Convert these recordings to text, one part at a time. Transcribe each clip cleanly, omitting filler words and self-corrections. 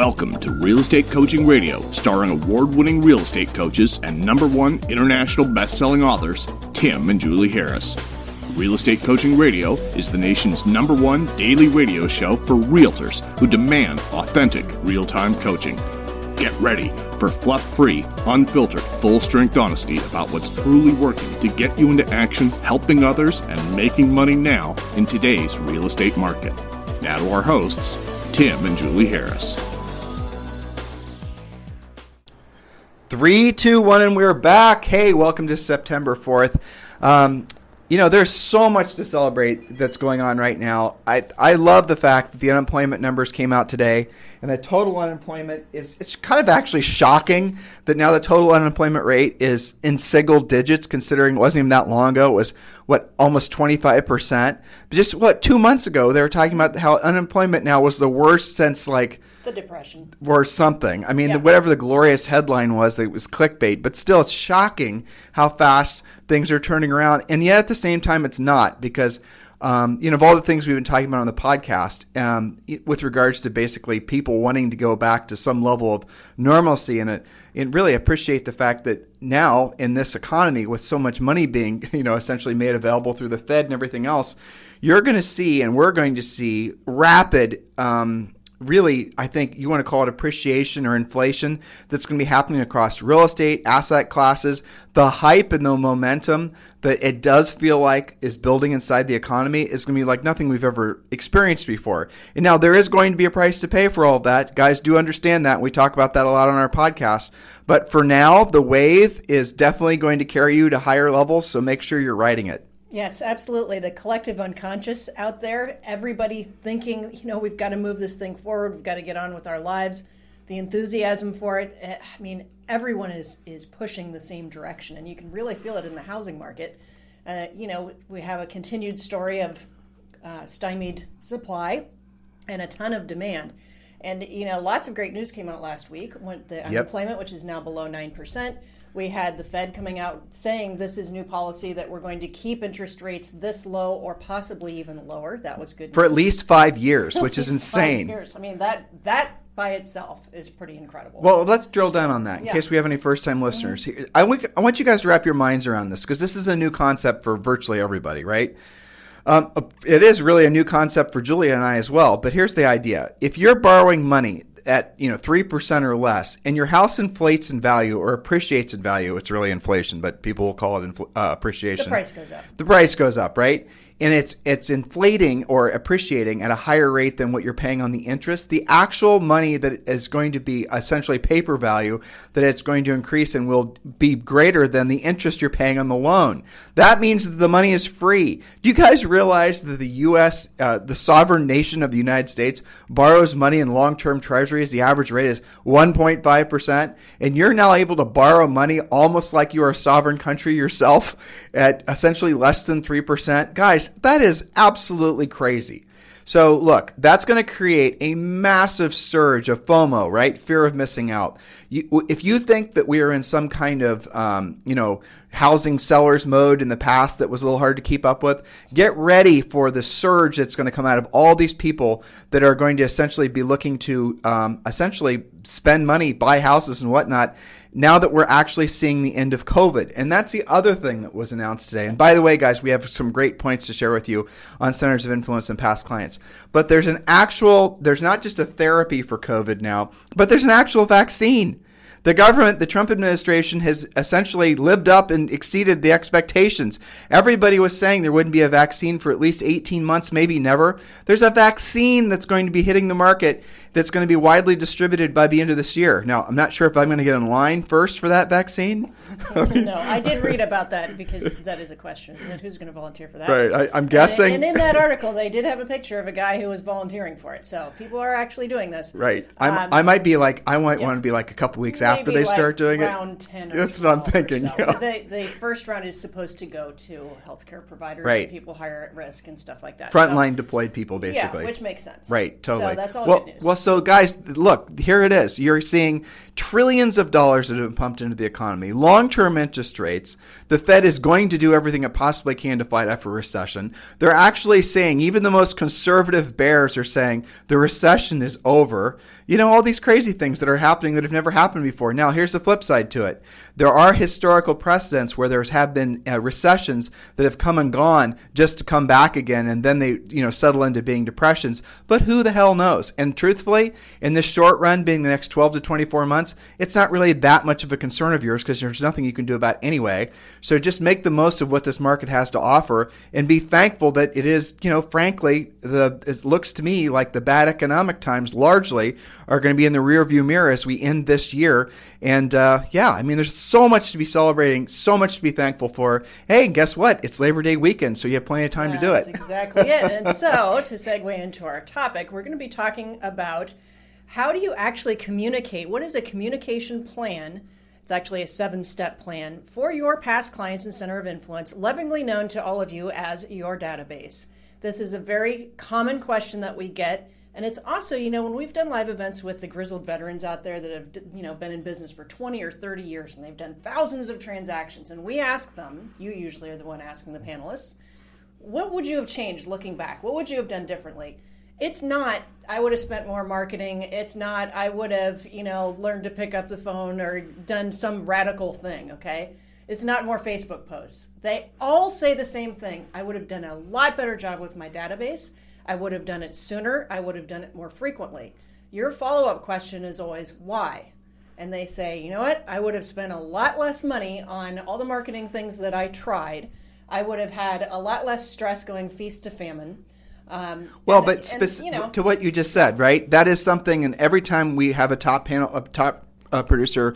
Welcome to Real Estate Coaching Radio, starring award-winning real estate coaches and #1 international best-selling authors, Tim and Juli Harris. Real Estate Coaching Radio is the nation's #1 daily radio show for realtors who demand authentic, real-time coaching. Get ready for fluff-free, unfiltered, full-strength honesty about what's truly working to get you into action, helping others, and making money now in today's real estate market. Now to our hosts, Tim and Juli Harris. 3, 2, 1, and we're back. Hey, welcome to September 4th. There's so much to celebrate that's going on right now. I love the fact that the unemployment numbers came out today, and the total unemployment it's kind of actually shocking that now the total unemployment rate is in single digits, considering it wasn't even that long ago. It was, almost 25%. But just, 2 months ago, they were talking about how unemployment now was the worst since, the Depression. Or something. I mean, yeah. Whatever the glorious headline was, it was clickbait. But still, it's shocking how fast things are turning around. And yet, at the same time, it's not. Because, of all the things we've been talking about on the podcast, with regards to basically people wanting to go back to some level of normalcy, and really appreciate the fact that now, in this economy, with so much money being, essentially made available through the Fed and everything else, you're going to see, and we're going to see, rapid really, I think you want to call it appreciation or inflation that's going to be happening across real estate, asset classes. The hype and the momentum that it does feel like is building inside the economy is going to be like nothing we've ever experienced before. And now there is going to be a price to pay for all of that. Guys do understand that. We talk about that a lot on our podcast. But for now, the wave is definitely going to carry you to higher levels, so make sure you're riding it. Yes, absolutely. The collective unconscious out there, everybody thinking, we've got to move this thing forward. We've got to get on with our lives. The enthusiasm for it. I mean, everyone is pushing the same direction, and you can really feel it in the housing market. We have a continued story of stymied supply and a ton of demand. And, lots of great news came out last week. The unemployment, which is now below 9%. We had the Fed coming out saying this is new policy, that we're going to keep interest rates this low or possibly even lower. That was good news. For at least 5 years, which is insane. 5 years. I mean, that by itself is pretty incredible. Well, let's drill down on that in case we have any first-time listeners. Mm-hmm. I want you guys to wrap your minds around this, because this is a new concept for virtually everybody, right? It is really a new concept for Julia and I as well, but here's the idea. If you're borrowing money at 3% or less, and your house inflates in value or appreciates in value, it's really inflation, but people will call it appreciation. The price goes up. The price goes up, right? And it's inflating or appreciating at a higher rate than what you're paying on the interest. The actual money that is going to be essentially paper value, that it's going to increase and will be greater than the interest you're paying on the loan. That means that the money is free. Do you guys realize that the U.S., the sovereign nation of the United States, borrows money in long-term treasuries? The average rate is 1.5%. And you're now able to borrow money almost like you are a sovereign country yourself at essentially less than 3%. Guys, that is absolutely crazy. So look, that's going to create a massive surge of FOMO, right? Fear of missing out. If you think that we are in some kind of, housing sellers mode in the past that was a little hard to keep up with, get ready for the surge that's going to come out of all these people that are going to essentially be looking to essentially spend money, buy houses and whatnot, now that we're actually seeing the end of COVID. And that's the other thing that was announced today. And by the way, guys, we have some great points to share with you on Centers of Influence and past clients. But there's not just a therapy for COVID now, but there's an actual vaccine. The government, the Trump administration, has essentially lived up and exceeded the expectations. Everybody was saying there wouldn't be a vaccine for at least 18 months, maybe never. There's a vaccine that's going to be hitting the market that's going to be widely distributed by the end of this year. Now, I'm not sure if I'm going to get in line first for that vaccine. No, I did read about that, because that is a question. So who's going to volunteer for that? Right, I'm guessing. And in that article, they did have a picture of a guy who was volunteering for it. So people are actually doing this. Right. I might want to be like a couple weeks after they start doing round it. 10 or That's what I'm thinking. So. Yeah. The first round is supposed to go to healthcare providers, right, and people higher at risk and stuff like that. Frontline deployed people, basically. Yeah, which makes sense. Right, totally. So that's all good news. Well, so guys, look, here it is. You're seeing trillions of dollars that have been pumped into the economy. Long-term interest rates. The Fed is going to do everything it possibly can to fight off a recession. They're actually saying, even the most conservative bears are saying the recession is over. all these crazy things that are happening that have never happened before. Now, here's the flip side to it. There are historical precedents where there have been recessions that have come and gone just to come back again, and then they, settle into being depressions. But who the hell knows? And truthfully, in this short run, being the next 12 to 24 months, it's not really that much of a concern of yours because there's nothing you can do about it anyway. So just make the most of what this market has to offer and be thankful that it is, frankly, it looks to me like the bad economic times largely are going to be in the rearview mirror as we end this year. And there's so much to be celebrating, so much to be thankful for. Hey, guess what? It's Labor Day weekend, so you have plenty of time to do it. That's exactly it. And so, to segue into our topic, we're going to be talking about how do you actually communicate? What is a communication plan? It's actually a 7-step plan for your past clients and center of influence, lovingly known to all of you as your database. This is a very common question that we get. And it's also, when we've done live events with the grizzled veterans out there that have, been in business for 20 or 30 years and they've done thousands of transactions, and we ask them, you usually are the one asking the panelists, what would you have changed looking back? What would you have done differently? It's not, I would have spent more marketing. It's not, I would have, learned to pick up the phone or done some radical thing, okay? It's not more Facebook posts. They all say the same thing. I would have done a lot better job with my database. I would have done it sooner. I would have done it more frequently. Your follow-up question is always, why? And they say, you know what? I would have spent a lot less money on all the marketing things that I tried. I would have had a lot less stress going feast to famine. To what you just said, right? That is something, and every time we have a top producer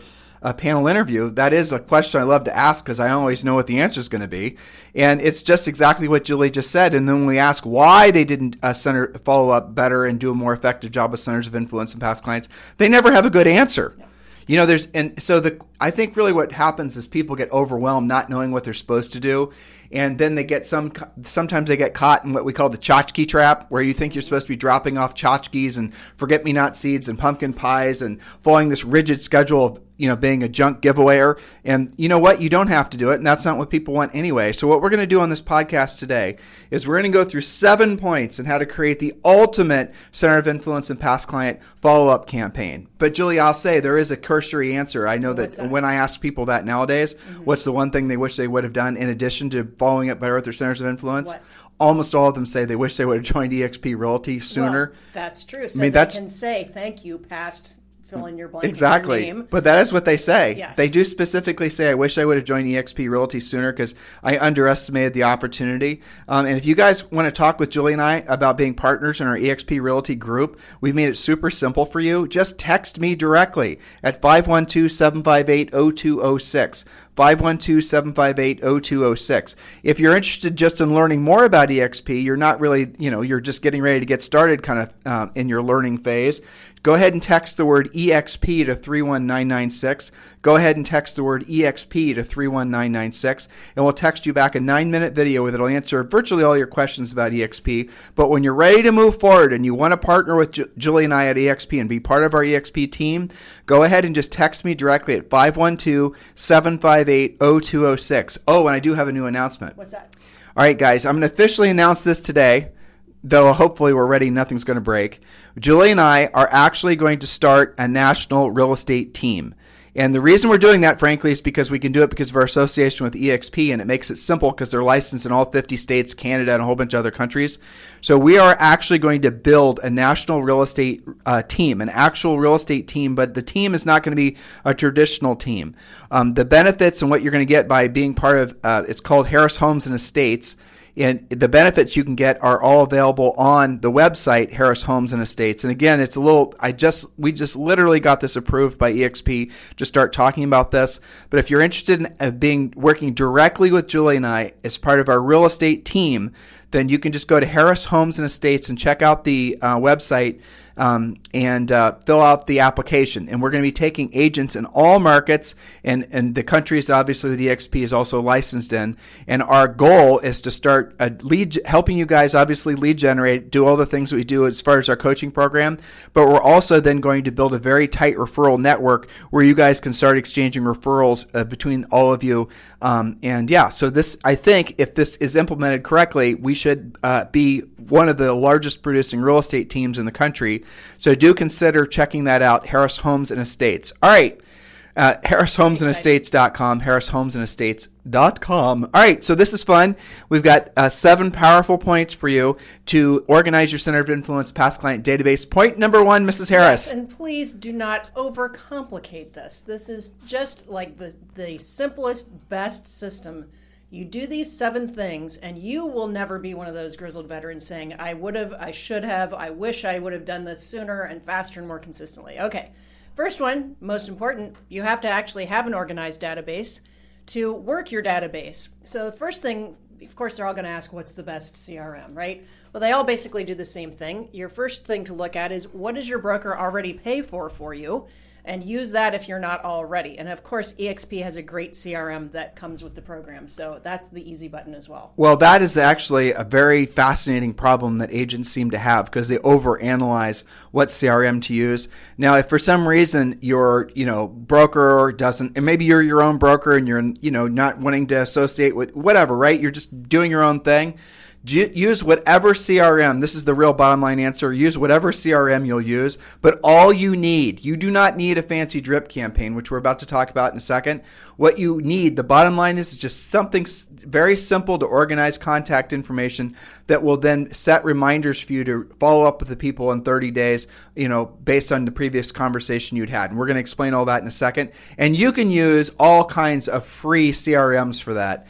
panel interview, that is a question I love to ask because I always know what the answer is going to be. And it's just exactly what Julie just said. And then when we ask why they didn't follow up better and do a more effective job with centers of influence and past clients, they never have a good answer. No. I think really what happens is people get overwhelmed not knowing what they're supposed to do. And then they get sometimes they get caught in what we call the tchotchke trap, where you think you're supposed to be dropping off tchotchkes and forget-me-not seeds and pumpkin pies and following this rigid schedule of, being a junk giveawayer. And you know what? You don't have to do it, and that's not what people want anyway. So what we're going to do on this podcast today is we're going to go through 7 points on how to create the ultimate center of influence and past client follow-up campaign. But Julie, I'll say there is a cursory answer. I know that when I ask people that nowadays, what's the one thing they wish they would have done in addition to following up better with their centers of influence? What? Almost all of them say they wish they would have joined eXp Realty sooner. Well, that's true. So they can say, thank you, past fill in your blank. Exactly. Name. But that is what they say. Yes. They do specifically say, I wish I would have joined eXp Realty sooner because I underestimated the opportunity. And if you guys want to talk with Julie and I about being partners in our eXp Realty group, we've made it super simple for you. Just text me directly at 512-758-0206. 512-758-0206. If you're interested just in learning more about eXp, you're not really, you're just getting ready to get started kind of in your learning phase, go ahead and text the word EXP to 31996. Go ahead and text the word EXP to 31996, and we'll text you back a 9-minute video that'll answer virtually all your questions about EXP. But when you're ready to move forward and you want to partner with Julie and I at EXP and be part of our EXP team, go ahead and just text me directly at 512-758-0206. Oh, and I do have a new announcement. What's that? All right, guys, I'm going to officially announce this today. Though hopefully we're ready, nothing's going to break. Julie and I are actually going to start a national real estate team. And the reason we're doing that, frankly, is because we can do it because of our association with EXP, and it makes it simple because they're licensed in all 50 states, Canada, and a whole bunch of other countries. So we are actually going to build a national real estate team, an actual real estate team, but the team is not going to be a traditional team. The benefits and what you're going to get by being part of, it's called Harris Homes and Estates. And the benefits you can get are all available on the website, Harris Homes and Estates. And again, it's a little, we just literally got this approved by EXP to start talking about this. But if you're interested in working directly with Julie and I as part of our real estate team, then you can just go to Harris Homes and Estates and check out the website and fill out the application. And we're going to be taking agents in all markets and the countries, obviously, the EXP is also licensed in. And our goal is to start helping you guys, obviously, lead generate, do all the things that we do as far as our coaching program. But we're also then going to build a very tight referral network where you guys can start exchanging referrals between all of you. So this, I think, if this is implemented correctly, we should should be one of the largest producing real estate teams in the country. So do consider checking that out, Harris Homes and Estates. All right. HarrisHomesandEstates.com, HarrisHomesandEstates.com. All right, so this is fun. We've got 7 powerful points for you to organize your center of influence past client database. Point number 1, Mrs. Harris. Yes, and please do not overcomplicate this. This is just like the simplest, best system. You do these 7 things, and you will never be one of those grizzled veterans saying, I would have, I should have, I wish I would have done this sooner and faster and more consistently. Okay. First one, most important, you have to actually have an organized database to work your database. So the first thing, of course, they're all going to ask, what's the best CRM, right? Well, they all basically do the same thing. Your first thing to look at is, what does your broker already pay for you? And use that if you're not already. And of course, EXP has a great CRM that comes with the program. So that's the easy button as well. Well, that is actually a very fascinating problem that agents seem to have because they overanalyze what CRM to use. Now, if for some reason your broker doesn't, and maybe you're your own broker and you're not wanting to associate with whatever, right? You're just doing your own thing. Use whatever CRM. This is the real bottom line answer. Use whatever CRM you'll use, but all you do not need a fancy drip campaign, which we're about to talk about in a second. What you need, the bottom line is just something very simple to organize contact information that will then set reminders for you to follow up with the people in 30 days, based on the previous conversation you'd had. And we're going to explain all that in a second. And you can use all kinds of free CRMs for that.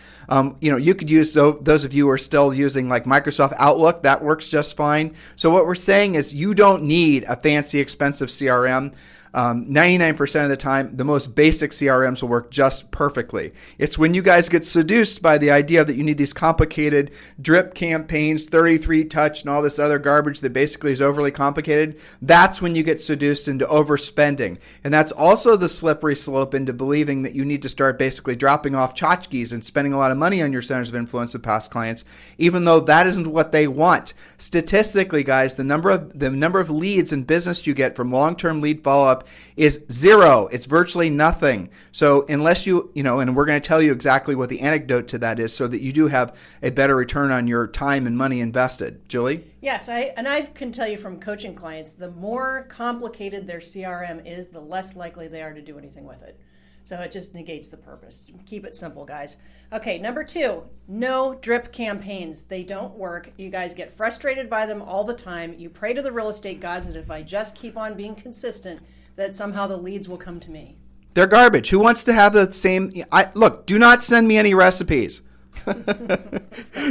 You could use those of you who are still using like Microsoft Outlook. That works just fine. So what we're saying is you don't need a fancy, expensive CRM. 99% of the time, the most basic CRMs will work just perfectly. It's when you guys get seduced by the idea that you need these complicated drip campaigns, 33 touch, and all this other garbage that basically is overly complicated. That's when you get seduced into overspending. And that's also the slippery slope into believing that you need to start basically dropping off tchotchkes and spending a lot of money on your centers of influence of past clients, even though that isn't what they want. Statistically, guys, the number of leads and business you get from long-term lead follow-up is 0. It's virtually nothing. So unless and we're going to tell you exactly what the anecdote to that is so that you do have a better return on your time and money invested. Julie? Yes, I can tell you from coaching clients, the more complicated their CRM is, the less likely they are to do anything with it. So it just negates the purpose. Keep it simple, guys. Okay, number 2, no drip campaigns. They don't work. You guys get frustrated by them all the time. You pray to the real estate gods that if I just keep on being consistent, that somehow the leads will come to me. They're garbage. Who wants to have the same? Look, do not send me any recipes.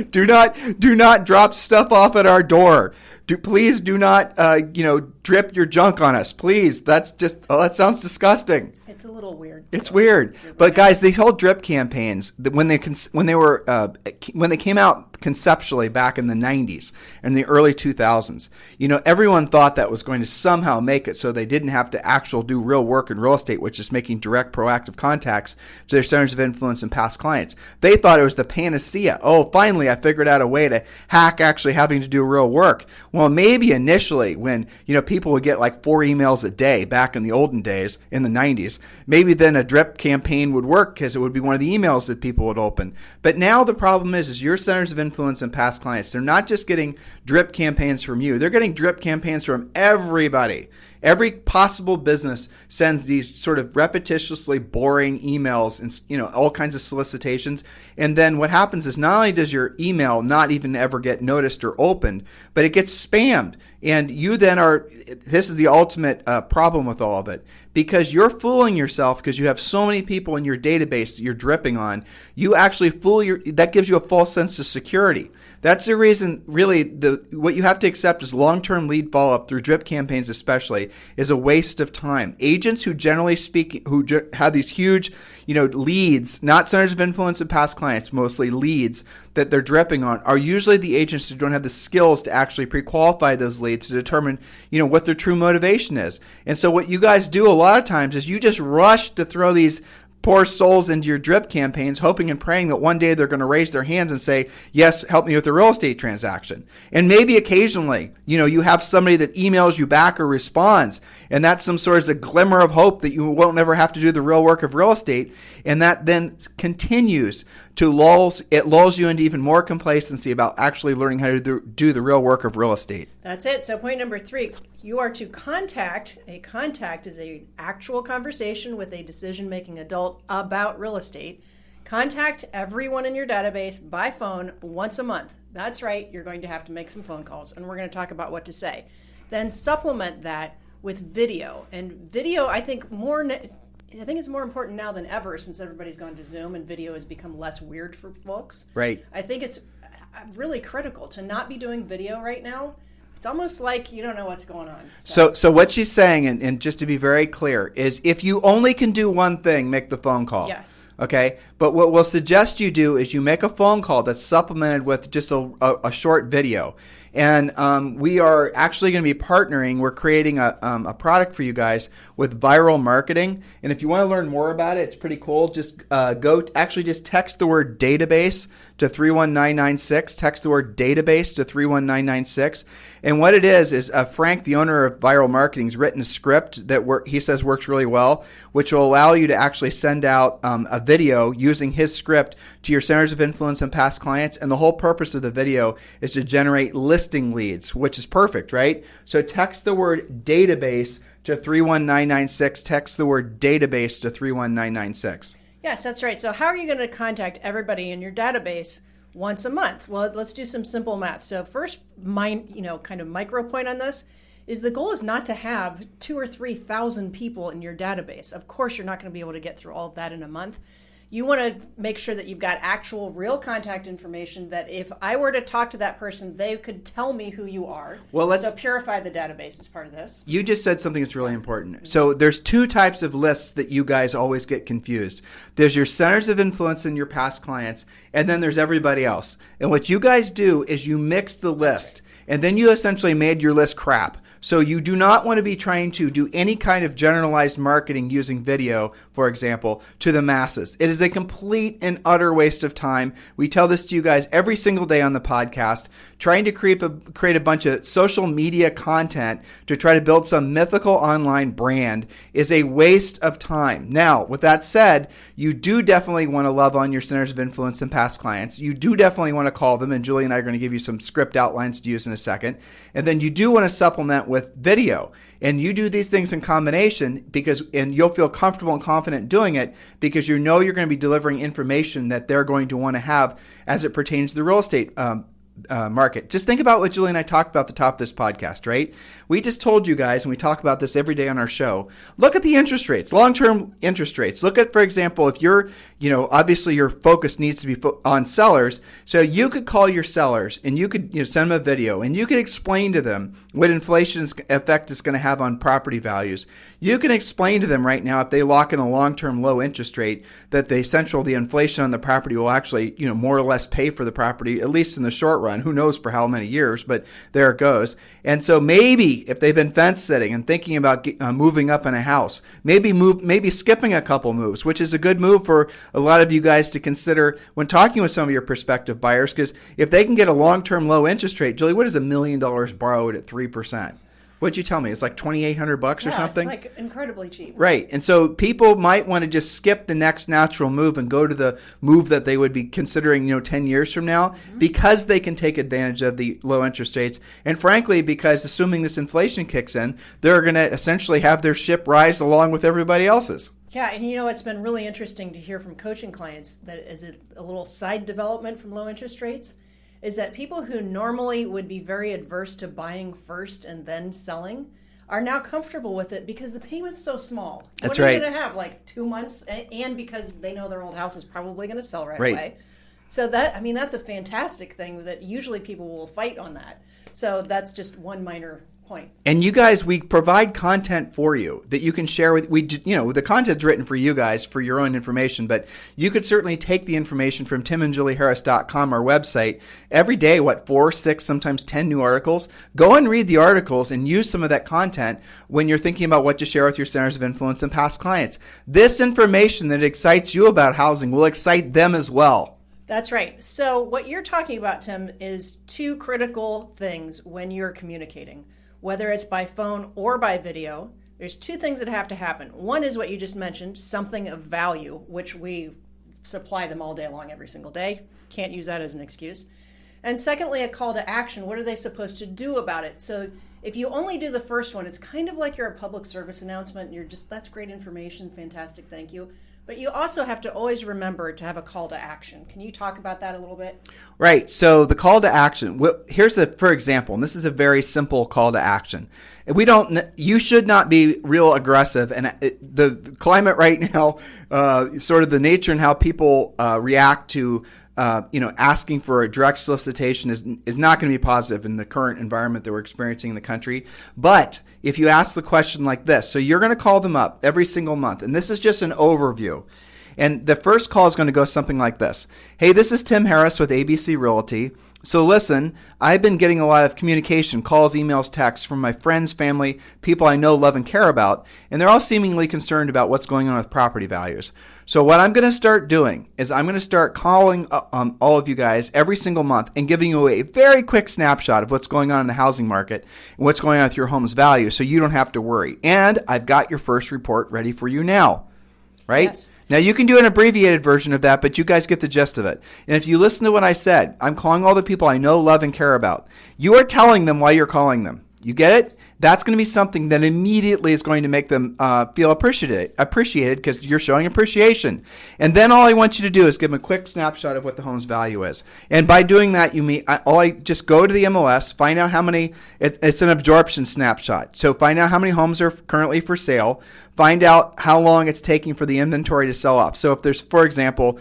Do not drop stuff off at our door. Please do not, drip your junk on us. Please. That sounds disgusting. It's a little weird. It's weird. But guys, these whole drip campaigns, when they came out conceptually back in the 90s and the early 2000s, everyone thought that was going to somehow make it so they didn't have to do real work in real estate, which is making direct proactive contacts to their centers of influence and past clients. They thought it was the panacea. Oh, finally, I figured out a way to hack actually having to do real work. Well, maybe initially when, people would get like 4 emails a day back in the olden days in the 90s, maybe then a drip campaign would work because it would be one of the emails that people would open. But now the problem is your centers of influence and past clients, they're not just getting drip campaigns from you. They're getting drip campaigns from everybody. Every possible business sends these sort of repetitiously boring emails and all kinds of solicitations. And then what happens is not only does your email not even ever get noticed or opened, but it gets spammed. And you then this is the ultimate problem with all of it, because you're fooling yourself because you have so many people in your database that you're dripping on. You actually that gives you a false sense of security. That's the reason, really, what you have to accept is long-term lead follow-up through drip campaigns especially is a waste of time. Agents who generally speak, have these huge, leads, not centers of influence and past clients, mostly leads that they're dripping on, are usually the agents who don't have the skills to actually pre-qualify those leads to determine, what their true motivation is. And so what you guys do a lot of times is you just rush to throw these pour souls into your drip campaigns, hoping and praying that one day they're going to raise their hands and say, yes, help me with a real estate transaction. And maybe occasionally, you have somebody that emails you back or responds, and that's some sort of a glimmer of hope that you won't ever have to do the real work of real estate. And that then continues to lulls you into even more complacency about actually learning how to do the real work of real estate. That's it. So point number 3, you are to contact. A contact is an actual conversation with a decision-making adult about real estate. Contact everyone in your database by phone once a month. That's right. You're going to have to make some phone calls, and we're going to talk about what to say. Then supplement that with video. And video, I think it's more important now than ever, since everybody's gone to Zoom and video has become less weird for folks. Right. I think it's really critical to not be doing video right now. It's almost like you don't know what's going on. So what she's saying, and just to be very clear, is if you only can do one thing, make the phone call. Yes. Okay? But what we'll suggest you do is you make a phone call that's supplemented with just a short video. And we are actually going to be partnering. We're creating a product for you guys with viral marketing. And if you want to learn more about it, it's pretty cool. Just just text the word database to 31996. Text the word database to 31996. And what it is Frank, the owner of Viral Marketing, has written a script that he says works really well, which will allow you to actually send out a video using his script to your centers of influence and past clients. And the whole purpose of the video is to generate listing leads, which is perfect, right? So text the word database to 31996. Text the word database to 31996. Yes, that's right. So how are you going to contact everybody in your database once a month? Well, let's do some simple math. So first, kind of micro point on this is the goal is not to have 2,000 or 3,000 people in your database. Of course, you're not going to be able to get through all of that in a month. You want to make sure that you've got actual real contact information that if I were to talk to that person, they could tell me who you are. So purify the database as part of this. You just said something that's really important. So there's 2 types of lists that you guys always get confused. There's your centers of influence and your past clients, and then there's everybody else. And what you guys do is you mix the list, and then you essentially made your list crap. So you do not want to be trying to do any kind of generalized marketing using video, for example, to the masses. It is a complete and utter waste of time. We tell this to you guys every single day on the podcast. Trying to create a bunch of social media content to try to build some mythical online brand is a waste of time. Now, with that said, you do definitely want to love on your centers of influence and past clients. You do definitely want to call them, and Julie and I are going to give you some script outlines to use in a second. And then you do want to supplement with video. And you do these things in combination and you'll feel comfortable and confident doing it because you know you're going to be delivering information that they're going to want to have as it pertains to the real estate market. Just think about what Julie and I talked about at the top of this podcast, right? We just told you guys, and we talk about this every day on our show, look at the interest rates, long-term interest rates. Look at, for example, if you're, obviously your focus needs to be on sellers. So you could call your sellers and you could send them a video and you could explain to them what inflation's effect is going to have on property values. You can explain to them right now, if they lock in a long-term low interest rate, that the inflation on the property will actually, more or less pay for the property, at least in the short run. Who knows for how many years, but there it goes. And so maybe if they've been fence sitting and thinking about moving up in a house, maybe skipping a couple moves, which is a good move for a lot of you guys to consider when talking with some of your prospective buyers, because if they can get a long-term low interest rate, Julie, what is $1 million borrowed at 3%? What'd you tell me? It's like $2,800 or something? Yeah, it's like incredibly cheap. Right. And so people might want to just skip the next natural move and go to the move that they would be considering, 10 years from now, because they can take advantage of the low interest rates. And frankly, because assuming this inflation kicks in, they're going to essentially have their ship rise along with everybody else's. Yeah, and it's been really interesting to hear from coaching clients that as a little side development from low interest rates is that people who normally would be very adverse to buying first and then selling are now comfortable with it because the payment's so small. That's what are right. you going to have, like 2 months? And because they know their old house is probably going to sell right away. So that's a fantastic thing that usually people will fight on that. So that's just one minor point. And you guys, we provide content for you that you can share with, the content's written for you guys for your own information, but you could certainly take the information from timandjulieharris.com, our website, every day, 4, 6, sometimes 10 new articles. Go and read the articles and use some of that content when you're thinking about what to share with your centers of influence and past clients. This information that excites you about housing will excite them as well. That's right. So what you're talking about, Tim, is 2 critical things when you're communicating. Whether it's by phone or by video, there's 2 things that have to happen. One is what you just mentioned, something of value, which we supply them all day long, every single day. Can't use that as an excuse. And secondly, a call to action. What are they supposed to do about it? So if you only do the first one, it's kind of like you're a public service announcement. And you're just, that's great information. Fantastic. Thank you. But you also have to always remember to have a call to action. Can you talk about that a little bit? Right. So the call to action, here's for example, and this is a very simple call to action. You should not be real aggressive. And the climate right now, sort of the nature and how people react to asking for a direct solicitation is not going to be positive in the current environment that we're experiencing in the country. But if you ask the question like this, so you're going to call them up every single month, and this is just an overview. And the first call is going to go something like this. Hey, this is Tim Harris with ABC Realty. So listen, I've been getting a lot of communication, calls, emails, texts from my friends, family, people I know, love, and care about, and they're all seemingly concerned about what's going on with property values. So what I'm going to start doing is I'm going to start calling all of you guys every single month and giving you a very quick snapshot of what's going on in the housing market and what's going on with your home's value so you don't have to worry. And I've got your first report ready for you now. Right? Yes. Now, you can do an abbreviated version of that, but you guys get the gist of it. And if you listen to what I said, I'm calling all the people I know, love, and care about. You are telling them why you're calling them. You get it? That's going to be something that immediately is going to make them feel appreciated because you're showing appreciation. And then all I want you to do is give them a quick snapshot of what the home's value is. And by doing that, I just go to the MLS, find out how many, it's an absorption snapshot. So find out how many homes are currently for sale, find out how long it's taking for the inventory to sell off. So if there's, for example,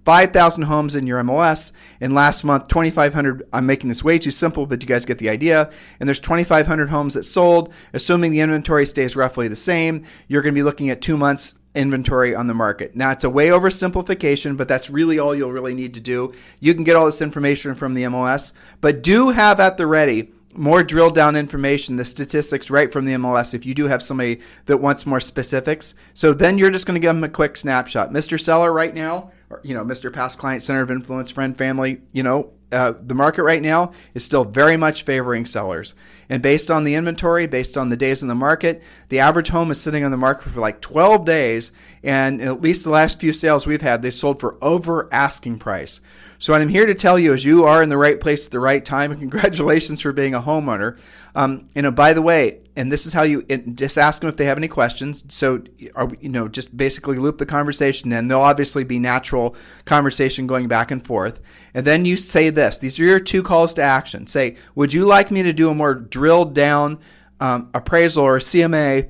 5,000 homes in your MLS, and last month 2,500. I'm making this way too simple, but you guys get the idea. And there's 2,500 homes that sold. Assuming the inventory stays roughly the same, you're going to be looking at 2 months inventory on the market. Now, it's a way oversimplification, but that's really all you'll really need to do. You can get all this information from the MLS, but do have at the ready more drilled down information, the statistics right from the MLS if you do have somebody that wants more specifics. So then you're just going to give them a quick snapshot. Mr. Seller right now, or, Mr. Past Client, Center of Influence, Friend, Family, the market right now is still very much favoring sellers. And based on the inventory, based on the days in the market, the average home is sitting on the market for like 12 days. And at least the last few sales we've had, they sold for over asking price. So what I'm here to tell you is you are in the right place at the right time, and congratulations for being a homeowner. By the way, and this is how you just ask them if they have any questions. So, just basically loop the conversation in. There'll obviously be natural conversation going back and forth. And then you say this. These are your 2 calls to action. Say, would you like me to do a more drilled down appraisal or CMA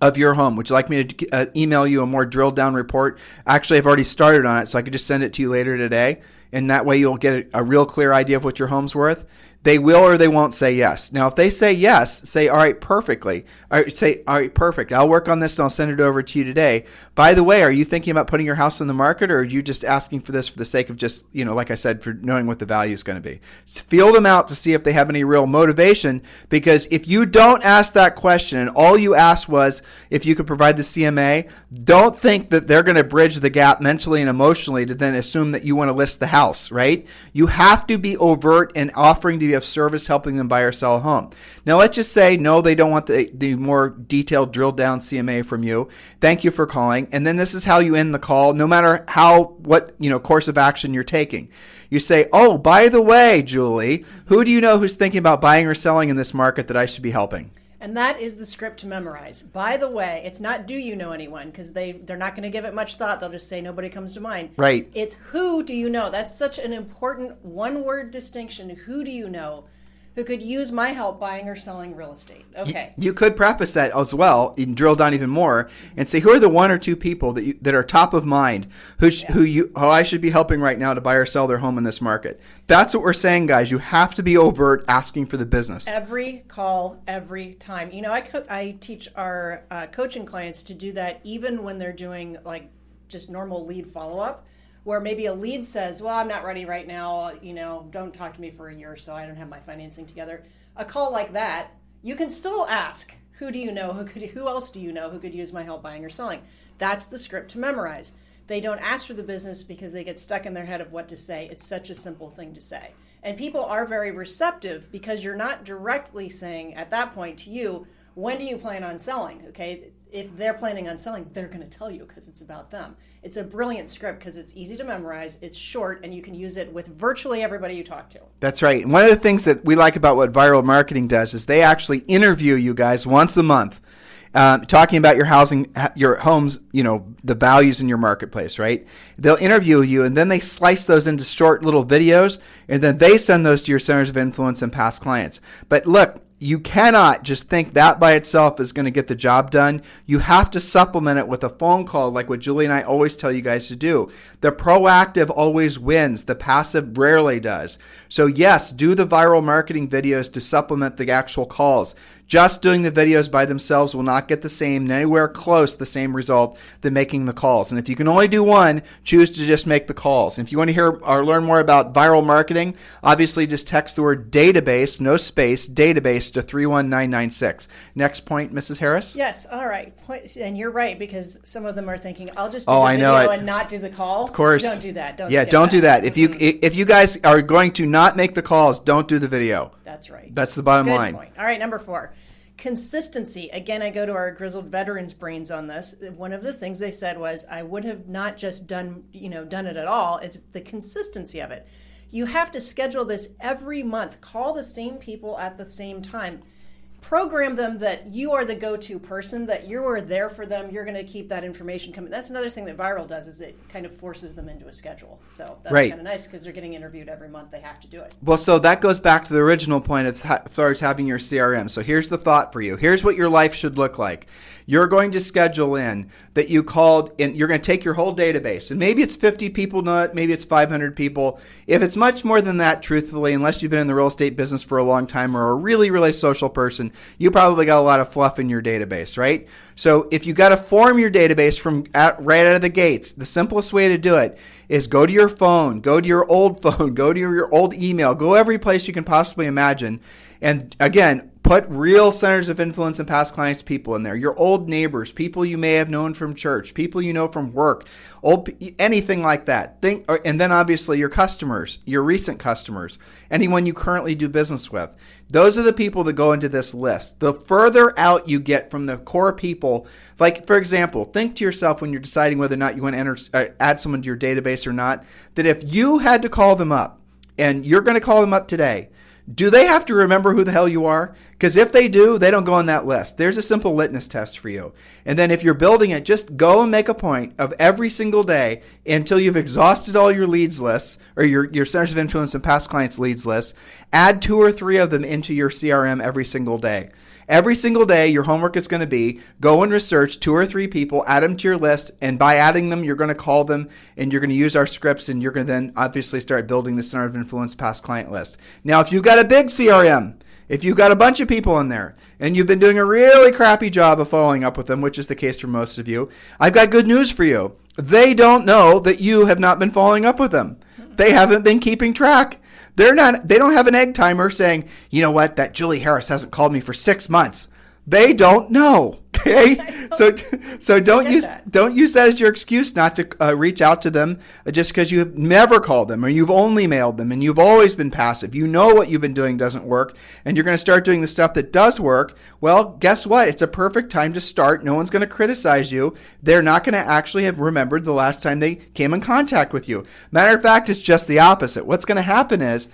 of your home? Would you like me to email you a more drilled down report? Actually, I've already started on it, so I could just send it to you later today. And that way you'll get a real clear idea of what your home's worth. They will or they won't say yes. Now, if they say yes, say, all right, perfectly. Say, all right, perfect. I'll work on this and I'll send it over to you today. By the way, are you thinking about putting your house on the market, or are you just asking for this for the sake of just, like I said, for knowing what the value is going to be? Feel them out to see if they have any real motivation, because if you don't ask that question and all you asked was if you could provide the CMA, don't think that they're going to bridge the gap mentally and emotionally to then assume that you want to list the house, right? You have to be overt and offering to be of service, helping them buy or sell a home. Now, let's just say, no, they don't want the more detailed drilled down CMA from you. Thank you for calling. And then this is how you end the call, no matter what course of action you're taking. You say, oh, by the way, Julie, who do you know who's thinking about buying or selling in this market that I should be helping? And that is the script to memorize. By the way, it's not do you know anyone, because they're not going to give it much thought. They'll just say nobody comes to mind. Right. It's who do you know. That's such an important one-word distinction. Who do you know? who could use my help buying or selling real estate. Okay. You could preface that as well. You can drill down even more and say, who are the 1 or 2 people that are top of mind who I should be helping right now to buy or sell their home in this market? That's what we're saying, guys. You have to be overt asking for the business. Every call, every time. I teach our coaching clients to do that even when they're doing like just normal lead follow-up, where maybe a lead says, well, I'm not ready right now, don't talk to me for a year or so, I don't have my financing together. A call like that, you can still ask, who do you know, who else do you know who could use my help buying or selling? That's the script to memorize. They don't ask for the business because they get stuck in their head of what to say. It's such a simple thing to say. And people are very receptive because you're not directly saying at that point to you, when do you plan on selling? Okay, if they're planning on selling, they're going to tell you because it's about them. It's a brilliant script because it's easy to memorize, it's short, and you can use it with virtually everybody you talk to. That's right. And one of the things that we like about what viral marketing does is they actually interview you guys once a month, talking about your homes, the values in your marketplace, right? They'll interview you, and then they slice those into short little videos, and then they send those to your centers of influence and past clients. But look, you cannot just think that by itself is going to get the job done. You have to supplement it with a phone call like what Julie and I always tell you guys to do. The proactive always wins. The passive rarely does. So yes, do the viral marketing videos to supplement the actual calls. Just doing the videos by themselves will not get the same, anywhere close the same result than making the calls. And if you can only do one, choose to just make the calls. And if you want to hear or learn more about viral marketing, obviously just text the word database, no space, database to 31996. Next point, Mrs. Harris? Yes, all right. And you're right, because some of them are thinking, I'll just do the video and not do the call. Of course. Don't do that. Don't do that. If you guys are going to not make the calls, don't do the video. That's right. That's the bottom Good line. Point. All right, number 4. Consistency. Again, I go to our grizzled veterans' brains on this. One of the things they said was, I would have not just done it at all. It's the consistency of it. You have to schedule this every month. Call the same people at the same time. Program them that you are the go-to person, that you are there for them. You're going to keep that information coming. That's another thing that viral does, is it kind of forces them into a schedule. So that's kind of nice because they're getting interviewed every month. They have to do it. Well, so that goes back to the original point as far as having your CRM. So here's the thought for you. Here's what your life should look like. You're going to schedule in that you called, and you're going to take your whole database. And maybe it's 50 people, maybe it's 500 people. If it's much more than that, truthfully, unless you've been in the real estate business for a long time or a really, really social person, you probably got a lot of fluff in your database, right? So if you got to form your database right out of the gates, the simplest way to do it is go to your phone, go to your old phone, go to your old email, go every place you can possibly imagine. And again, put real centers of influence and past clients people in there. Your old neighbors, people you may have known from church, people you know from work, anything like that. And then obviously your customers, your recent customers, anyone you currently do business with. Those are the people that go into this list. The further out you get from the core people, like for example, think to yourself when you're deciding whether or not you want to add someone to your database or not, that if you had to call them up, and you're going to call them up today, do they have to remember who the hell you are? Because if they do, they don't go on that list. There's a simple litmus test for you. And then if you're building it, just go and make a point of every single day until you've exhausted all your leads lists or your centers of influence and past clients leads lists. Add 2 or 3 of them into your CRM every single day. Every single day, your homework is going to be go and research 2 or 3 people, add them to your list, and by adding them, you're going to call them, and you're going to use our scripts, and you're going to then obviously start building the Center of Influence past client list. Now, if you've got a big CRM, if you've got a bunch of people in there, and you've been doing a really crappy job of following up with them, which is the case for most of you, I've got good news for you. They don't know that you have not been following up with them. They haven't been keeping track. They don't have an egg timer saying, you know what, that Julie Harris hasn't called me for 6 months. They don't know. Okay, so don't use that as your excuse not to reach out to them just because you have never called them or you've only mailed them and you've always been passive. You know what you've been doing doesn't work, and you're going to start doing the stuff that does work. Well, guess what? It's a perfect time to start. No one's going to criticize you. They're not going to actually have remembered the last time they came in contact with you. Matter of fact, it's just the opposite. What's going to happen is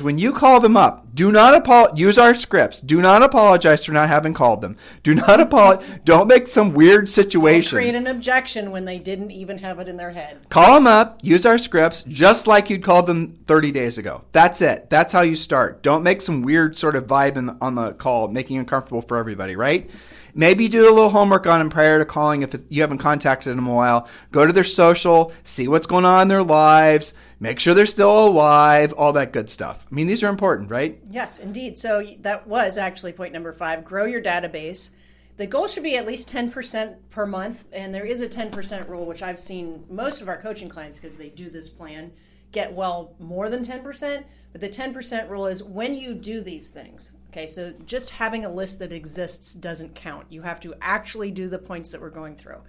when you call them up, do not use our scripts. Do not apologize for not having called them. Do not apologize. Don't make some weird Don't situation. create an objection when they didn't even have it in their head. Call them up, use our scripts, just like you'd called them 30 days ago. That's it. That's how you start. Don't make some weird sort of vibe on the call, making it uncomfortable for everybody, right? Maybe do a little homework on them prior to calling if you haven't contacted them in a while. Go to their social, see what's going on in their lives, make sure they're still alive, all that good stuff. I mean, these are important, right? Yes, indeed. So that was actually point number 5, grow your database. The goal should be at least 10% per month, and there is a 10% rule, which I've seen most of our coaching clients, because they do this plan, get well more than 10%, but the 10% rule is when you do these things. Okay, so just having a list that exists doesn't count. You have to actually do the points that we're going through.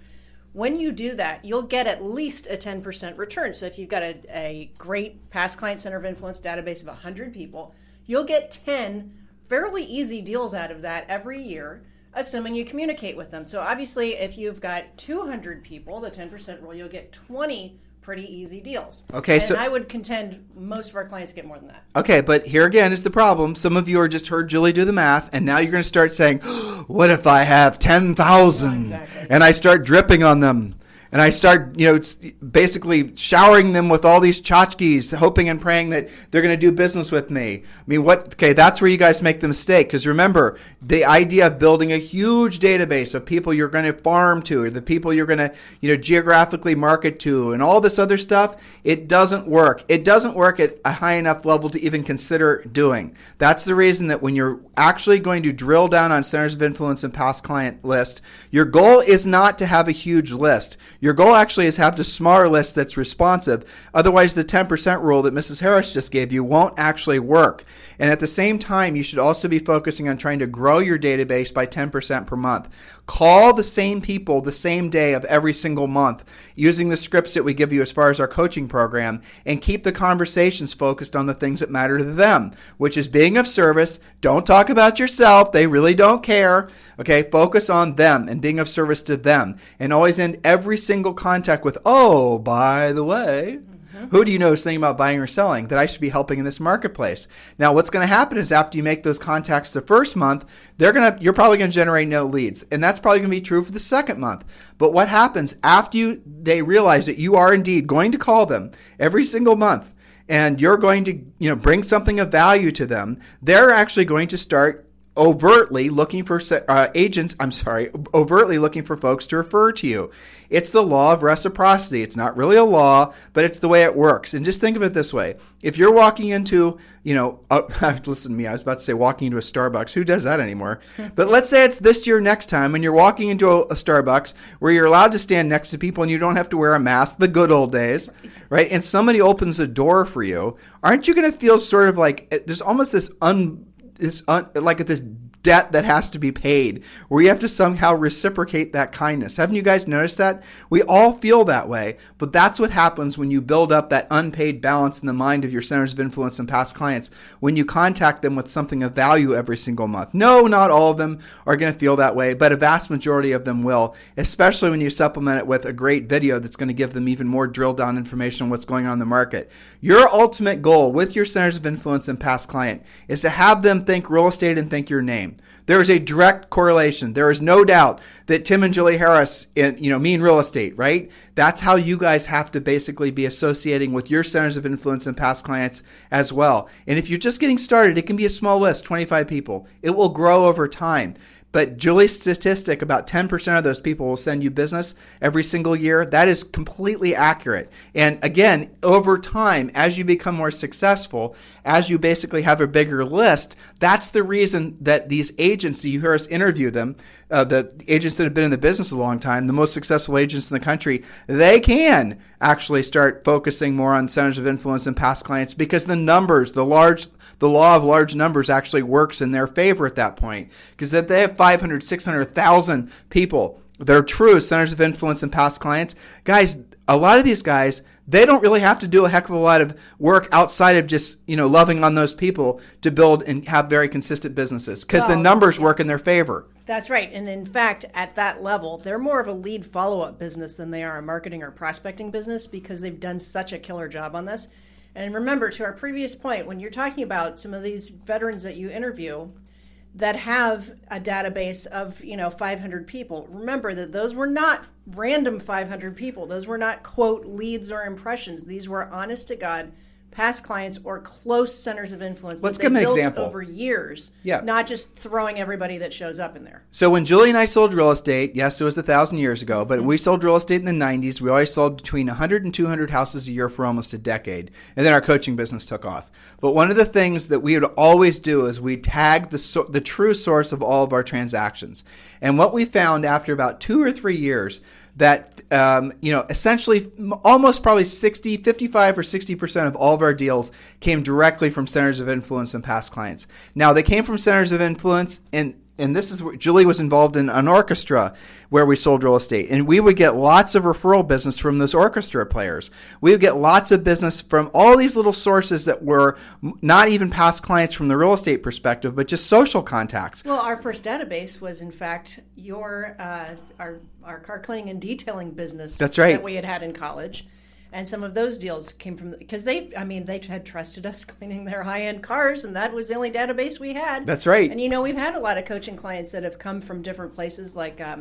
When you do that, you'll get at least a 10% return. So if you've got a great past client center of influence database of 100 people, you'll get 10 fairly easy deals out of that every year, assuming you communicate with them. So obviously, if you've got 200 people, the 10% rule, you'll get 20 pretty easy deals. Okay, and I would contend most of our clients get more than that. Okay, but here again is the problem. Some of you are just heard Julie do the math, and now you're going to start saying, what if I have 10,000? Exactly. And I start dripping on them. And I start, basically showering them with all these tchotchkes, hoping and praying that they're going to do business with me. I mean, that's where you guys make the mistake. Because remember, the idea of building a huge database of people you're going to farm to, or the people you're going to, geographically market to, and all this other stuff, it doesn't work. It doesn't work at a high enough level to even consider doing. That's the reason that when you're actually going to drill down on centers of influence and past client list, your goal is not to have a huge list. Your goal actually is to have the smaller list that's responsive. Otherwise, the 10% rule that Mrs. Harris just gave you won't actually work. And at the same time, you should also be focusing on trying to grow your database by 10% per month. Call the same people the same day of every single month using the scripts that we give you as far as our coaching program, and keep the conversations focused on the things that matter to them, which is being of service. Don't talk about yourself. They really don't care. Okay, focus on them and being of service to them, and always end every single contact with, oh, by the way, who do you know is thinking about buying or selling that I should be helping in this marketplace? Now, what's going to happen is after you make those contacts the first month, you're probably going to generate no leads, and that's probably going to be true for the second month. But what happens after they realize that you are indeed going to call them every single month, and you're going to bring something of value to them, they're actually going to start overtly looking for overtly looking for folks to refer to you. It's the law of reciprocity. It's not really a law, but it's the way it works. And just think of it this way. If you're walking into, listen to me, I was about to say walking into a Starbucks. Who does that anymore? But let's say it's this year next time, and you're walking into a Starbucks where you're allowed to stand next to people and you don't have to wear a mask, the good old days, right? And somebody opens the door for you. Aren't you going to feel sort of like there's almost this debt that has to be paid, where you have to somehow reciprocate that kindness? Haven't you guys noticed that? We all feel that way, but that's what happens when you build up that unpaid balance in the mind of your centers of influence and past clients, when you contact them with something of value every single month. No, not all of them are going to feel that way, but a vast majority of them will, especially when you supplement it with a great video that's going to give them even more drilled down information on what's going on in the market. Your ultimate goal with your centers of influence and past client is to have them think real estate and think your name. There is a direct correlation. There is no doubt that Tim and Julie Harris, mean real estate, right? That's how you guys have to basically be associating with your centers of influence and past clients as well. And if you're just getting started, it can be a small list, 25 people. It will grow over time. But Julie's statistic, about 10% of those people will send you business every single year. That is completely accurate. And again, over time, as you become more successful, as you basically have a bigger list, that's the reason that these agents, you hear us interview them, the agents that have been in the business a long time, the most successful agents in the country, they can actually start focusing more on centers of influence and past clients, because the numbers, the law of large numbers actually works in their favor at that point. Because if they have 500, 600,000 people, they're true centers of influence and past clients, guys, a lot of these guys, they don't really have to do a heck of a lot of work outside of just, loving on those people to build and have very consistent businesses, because the numbers work in their favor. That's right. And in fact, at that level, they're more of a lead follow-up business than they are a marketing or prospecting business, because they've done such a killer job on this. And remember, to our previous point, when you're talking about some of these veterans that you interview, that have a database of 500 people. Remember that those were not random 500 people. Those were not, quote, leads or impressions. These were honest to God past clients or close centers of influence Let's that give they an built example. over years, Yeah. not just throwing everybody that shows up in there. So when Julie and I sold real estate, yes, it was 1,000 years ago, but we sold real estate in the 90s. We always sold between 100 and 200 houses a year for almost a decade. And then our coaching business took off. But one of the things that we would always do is we tag the true source of all of our transactions. And what we found after about 2 or 3 years, that essentially almost probably 55 or 60% of all of our deals came directly from centers of influence and past clients. Now, they came from centers of influence, and this is where Julie was involved in an orchestra where we sold real estate. And we would get lots of referral business from those orchestra players. We would get lots of business from all these little sources that were not even past clients from the real estate perspective, but just social contacts. Well, our first database was, in fact, our car cleaning and detailing business. That's right. That we had in college. And some of those deals came from, because they had trusted us cleaning their high-end cars, and that was the only database we had. That's right. And, we've had a lot of coaching clients that have come from different places, like I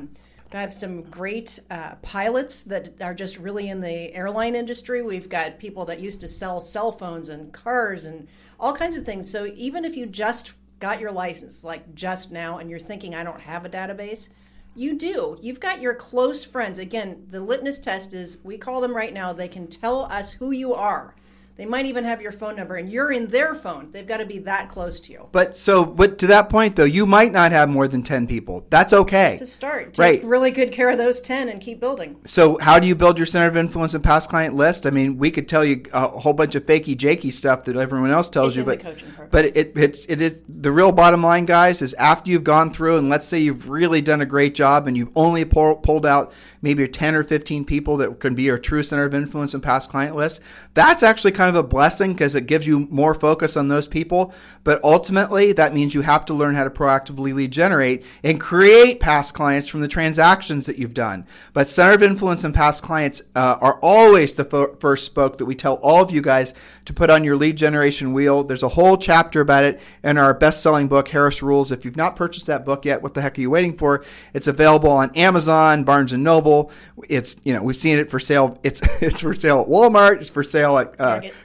have some great pilots that are just really in the airline industry. We've got people that used to sell cell phones and cars and all kinds of things. So even if you just got your license, like just now, and you're thinking, I don't have a database, you do. You've got your close friends. Again, the litmus test is, we call them right now, they can tell us who you are. They might even have your phone number, and you're in their phone. They've got to be that close to you. But to that point, though, you might not have more than 10 people. That's okay. It's a start. Right. Take really good care of those 10 and keep building. So how do you build your center of influence and past client list? I mean, we could tell you a whole bunch of fakey jakey stuff that everyone else tells It's you, in but the coaching program. but it is the real bottom line, guys, is after you've gone through and let's say you've really done a great job and you've only pulled out maybe 10 or 15 people that can be your true center of influence and past client list. That's actually kind of a blessing because it gives you more focus on those people. But ultimately, that means you have to learn how to proactively lead generate and create past clients from the transactions that you've done. But center of influence and past clients are always the first spoke that we tell all of you guys to put on your lead generation wheel. There's a whole chapter about it in our best-selling book, Harris Rules. If you've not purchased that book yet, what the heck are you waiting for? It's available on Amazon, Barnes & Noble. It's, we've seen it for sale. It's for sale at Walmart. It's for sale at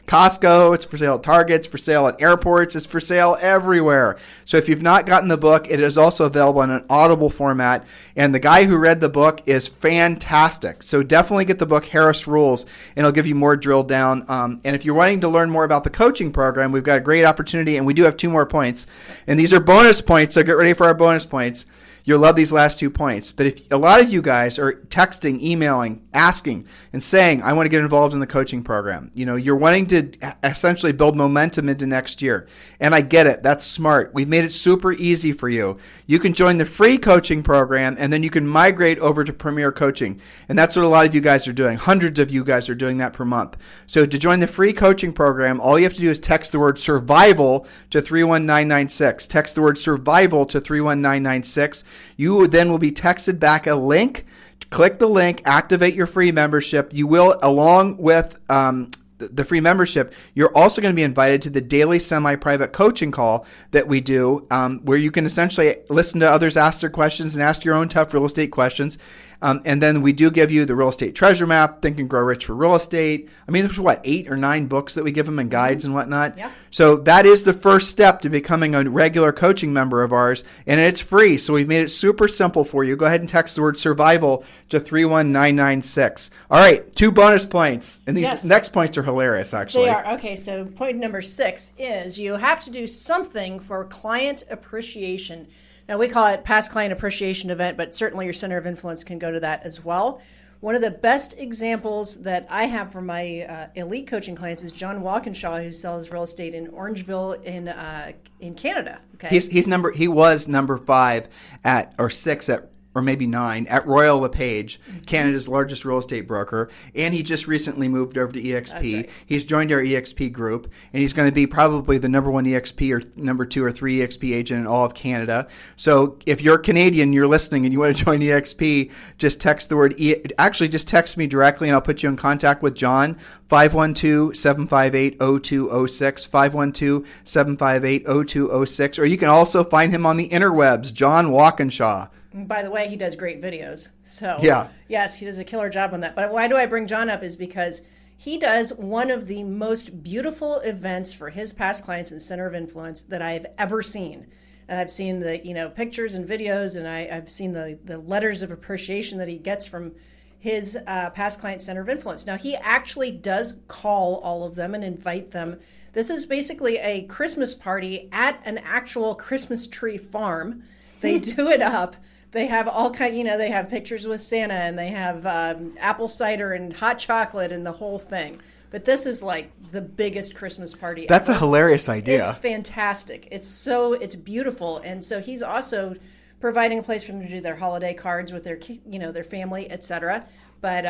Costco. It's for sale at Target. It's for sale at airports. It's for sale everywhere. So if you've not gotten the book, it is also available in an Audible format. And the guy who read the book is fantastic. So definitely get the book, Harris Rules, and it'll give you more drill down. And if you're wanting to learn more about the coaching program, we've got a great opportunity, and we do have 2 more points. And these are bonus points, so get ready for our bonus points. You'll love these last 2 points. But if a lot of you guys are texting, emailing, asking, and saying, I want to get involved in the coaching program. You're wanting to essentially build momentum into next year. And I get it. That's smart. We've made it super easy for you. You can join the free coaching program, and then you can migrate over to Premier Coaching. And that's what a lot of you guys are doing. Hundreds of you guys are doing that per month. So to join the free coaching program, all you have to do is text the word survival to 31996. Text the word survival to 31996. You then will be texted back a link. Click the link, activate your free membership. You will, along with the free membership, you're also going to be invited to the daily semi-private coaching call that we do, where you can essentially listen to others ask their questions and ask your own tough real estate questions. And then we do give you the real estate treasure map, Think and Grow Rich for Real Estate. I mean, there's 8 or 9 books that we give them and guides and whatnot. Yeah. So that is the first step to becoming a regular coaching member of ours, and it's free. So we've made it super simple for you. Go ahead and text the word survival to 31996. All right, 2 bonus points. And these next points are hilarious, actually. They are. Okay, so point number 6 is you have to do something for client appreciation. Now, we call it Past Client Appreciation Event, but certainly your center of influence can go to that as well. One of the best examples that I have for my elite coaching clients is John Walkinshaw, who sells real estate in Orangeville in Canada. Okay, He was number 5 or 6 at or maybe 9 at Royal LePage, Canada's largest real estate broker. And he just recently moved over to EXP. That's right. He's joined our EXP group, and he's going to be probably the number 1 EXP or number 2 or 3 EXP agent in all of Canada. So if you're Canadian, you're listening, and you want to join EXP, just text the word just text me directly, and I'll put you in contact with John. 512-758-0206, 512-758-0206, or you can also find him on the interwebs, John Walkinshaw. By the way, he does great videos. So Yeah. yes, he does a killer job on that. But why do I bring John up is because he does one of the most beautiful events for his past clients and Center of Influence that I've ever seen. And I've seen the pictures and videos, and I've seen the letters of appreciation that he gets from his past client Center of Influence. Now, he actually does call all of them and invite them. This is basically a Christmas party at an actual Christmas tree farm. They do it up. They have all they have pictures with Santa, and they have apple cider and hot chocolate and the whole thing. But this is like the biggest Christmas party That's ever. a hilarious idea. It's fantastic. It's beautiful. And so he's also providing a place for them to do their holiday cards with their their family, etc. But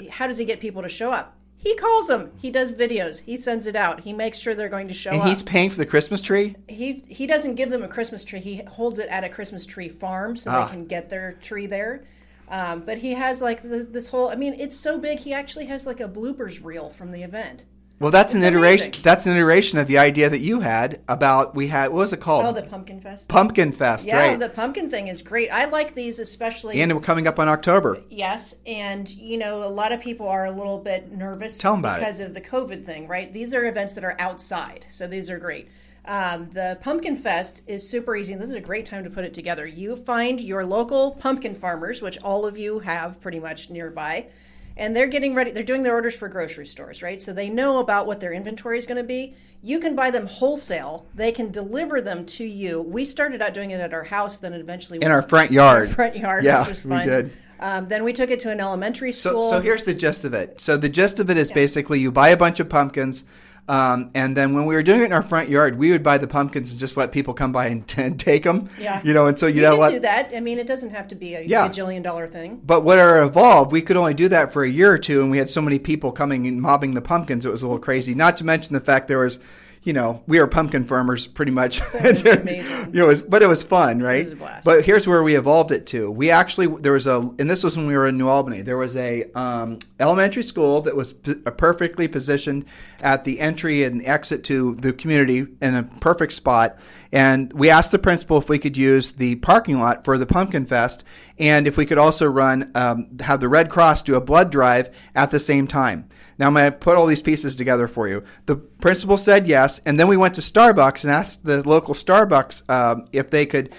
how does he get people to show up? He calls them. He does videos. He sends it out. He makes sure they're going to show up. And he's paying for the Christmas tree? He doesn't give them a Christmas tree. He holds it at a Christmas tree farm so they can get their tree there. But he has like this whole, it's so big. He actually has like a bloopers reel from the event. Well, that's an iteration. amazing. That's an iteration of the idea that you had about what was it called? Oh, the Pumpkin Fest. Pumpkin Fest, Yeah, right? the pumpkin thing is great. I like these especially. And we're coming up on October. Yes, and a lot of people are a little bit nervous Tell 'em about it. because of the COVID thing, right? These are events that are outside, so these are great. The Pumpkin Fest is super easy, and this is a great time to put it together. You find your local pumpkin farmers, which all of you have pretty much nearby, and they're getting ready. They're doing their orders for grocery stores, right? So they know about what their inventory is going to be. You can buy them wholesale. They can deliver them to you. We started out doing it at our house, then eventually In our front yard. Our front yard, Yeah, which was fun. we did. Then we took it to an elementary school. So here's the gist of it. So the gist of it is basically you buy a bunch of pumpkins, and then when we were doing it in our front yard, we would buy the pumpkins and just let people come by and take them. Yeah. And so you can do that. it doesn't have to be a gajillion-dollar thing. But what are evolved, we could only do that for a year or two, and we had so many people coming and mobbing the pumpkins, it was a little crazy. Not to mention the fact there was, we are pumpkin farmers pretty much. That was amazing. But it was fun, right? It was a blast. But here's where we evolved it to. We actually, and this was when we were in New Albany, there was a elementary school that was perfectly positioned at the entry and exit to the community in a perfect spot. And we asked the principal if we could use the parking lot for the Pumpkin Fest, and if we could also have the Red Cross do a blood drive at the same time. Now I'm going to put all these pieces together for you. The principal said yes, and then we went to Starbucks and asked the local Starbucks if they could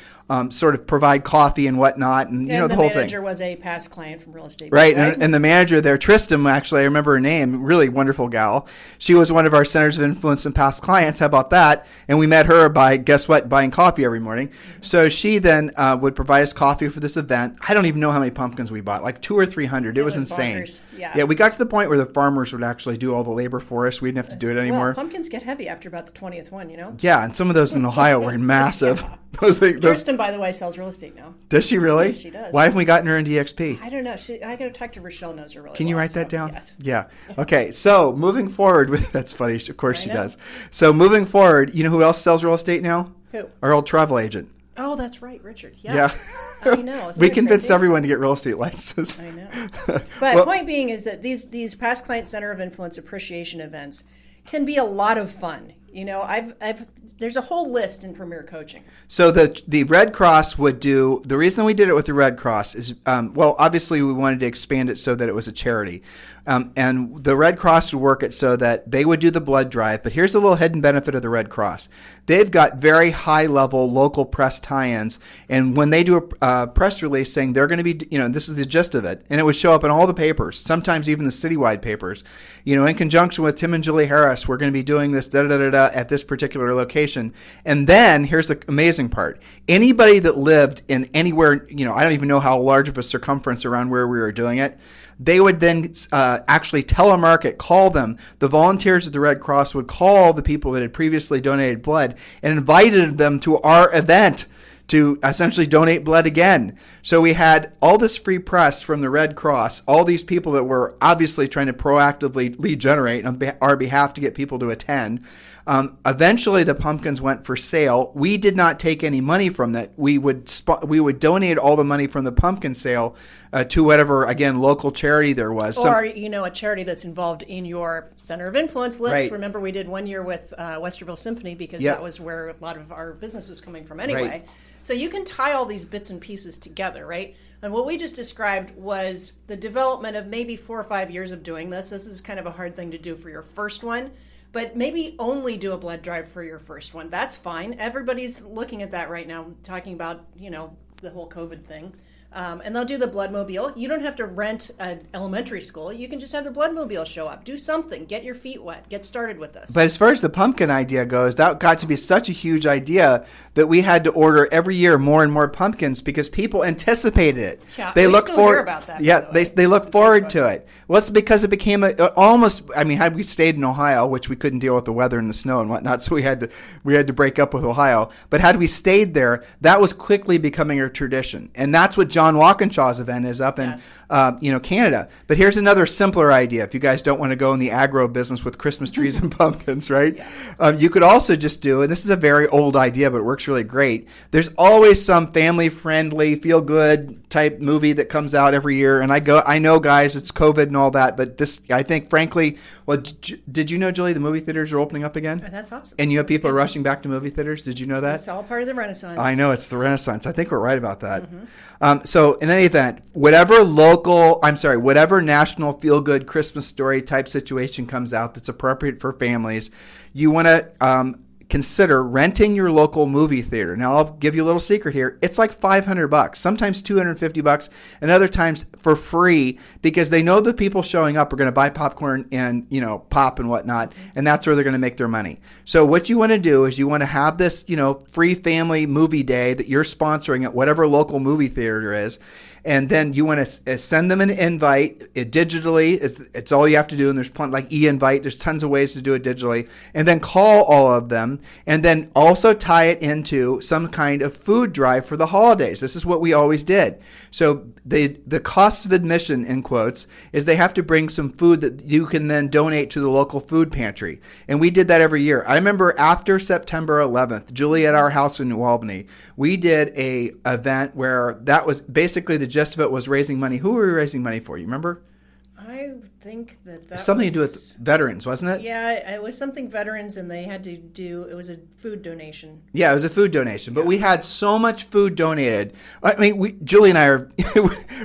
sort of provide coffee and whatnot, and the whole thing. The manager was a past client from real estate. Right, and the manager there, Tristan, actually, I remember her name, really wonderful gal. She was one of our centers of influence and past clients. How about that? And we met her by, guess what, buying coffee every morning. So she then would provide us coffee for this event. I don't even know how many pumpkins we bought, like 200 or 300. It was insane. Bonkers. Yeah, we got to the point where the farmers would actually do all the labor for us. We didn't have to do it anymore. Well, pumpkins get heavy after about the 20th one, Yeah, and some of those in Ohio were massive. Tristan, by the way, sells real estate now. Does she really? Yes, she does. Why haven't we gotten her into EXP? I don't know. I got to talk to Rochelle. Knows her really Can you well, write that down? Yes. Yeah. Okay. So moving forward, that's funny. Of course she know. does. So moving forward, you know who else sells real estate now? Who? Our old travel agent. Oh, that's right, Richard. Yeah. I know. Isn't We that convinced crazy? everyone to get real estate licenses. I know. But point being is that these past client center of influence appreciation events can be a lot of fun. There's a whole list in Premier Coaching. So the Red Cross would do, the reason we did it with the Red Cross is, obviously we wanted to expand it so that it was a charity. And the Red Cross would work it so that they would do the blood drive. But here's the little hidden benefit of the Red Cross. They've got very high-level local press tie-ins. And when they do a press release saying they're going to be, this is the gist of it, and it would show up in all the papers, sometimes even the citywide papers, in conjunction with Tim and Juli Harris, we're going to be doing this da-da-da-da at this particular location. And then, here's the amazing part. Anybody that lived in anywhere, I don't even know how large of a circumference around where we were doing it, they would then actually telemarket, call them. The volunteers at the Red Cross would call the people that had previously donated blood and invited them to our event to essentially donate blood again. So we had all this free press from the Red Cross, all these people that were obviously trying to proactively lead generate on our behalf to get people to attend. Eventually, the pumpkins went for sale. We did not take any money from that. We would donate all the money from the pumpkin sale to whatever, again, local charity there was. Or, a charity that's involved in your center of influence list. Right. Remember, we did one year with Westerville Symphony because Yep. that was where a lot of our business was coming from anyway. Right. So you can tie all these bits and pieces together, right? And what we just described was the development of maybe 4 or 5 years of doing this. This is kind of a hard thing to do for your first one. But maybe only do a blood drive for your first one. That's fine. Everybody's looking at that right now, talking about, the whole COVID thing. And they'll do the bloodmobile. You don't have to rent an elementary school. You can just have the bloodmobile show up. Do something. Get your feet wet. Get started with this. But as far as the pumpkin idea goes, that got to be such a huge idea that we had to order every year more and more pumpkins because people anticipated it. Yeah, they we look still forward. hear about that, Yeah, by the way, they look on forward Facebook. to it. Well, it's because it became almost. I mean, had we stayed in Ohio, which we couldn't deal with the weather and the snow and whatnot, so we had to break up with Ohio. But had we stayed there, that was quickly becoming a tradition, and that's what John Walkinshaw's event is up in Yes. Canada. But here's another simpler idea. If you guys don't want to go in the agro business with Christmas trees and pumpkins, right? Yeah. You could also just do, and this is a very old idea, but it works really great. There's always some family-friendly, feel-good type movie that comes out every year. And I know, guys, it's COVID and all that, but this, I think, frankly, well, did you know, Julie, the movie theaters are opening up again? Oh, that's awesome. And people are good. rushing back to movie theaters. Did you know that? It's all part of the Renaissance. I know, it's the Renaissance. I think we're right about that. So in any event, whatever national feel-good Christmas story type situation comes out that's appropriate for families, you want to consider renting your local movie theater. Now, I'll give you a little secret here. It's like $500, sometimes $250, and other times for free because they know the people showing up are going to buy popcorn and, pop and whatnot, and that's where they're going to make their money. So what you want to do is you want to have this, free family movie day that you're sponsoring at whatever local movie theater is. And then you want to send them an invite digitally. It's all you have to do. And there's plenty, like e-invite. There's tons of ways to do it digitally. And then call all of them. And then also tie it into some kind of food drive for the holidays. This is what we always did. So the cost of admission, in quotes, is they have to bring some food that you can then donate to the local food pantry. And we did that every year. I remember after September 11th, Julie at our house in New Albany, we did a event where that was basically the gist of it was raising money. Who were we raising money for? You remember? I think that Something to do with veterans, wasn't it? Yeah, it was something veterans, and they had to do. It was a food donation. Yeah, it was a food donation. But we had so much food donated. I mean, Julie and I are.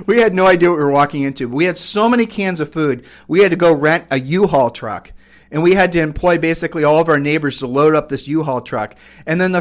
We had no idea what we were walking into. But we had so many cans of food. We had to go rent a U-Haul truck. And we had to employ basically all of our neighbors to load up this U-Haul truck. And then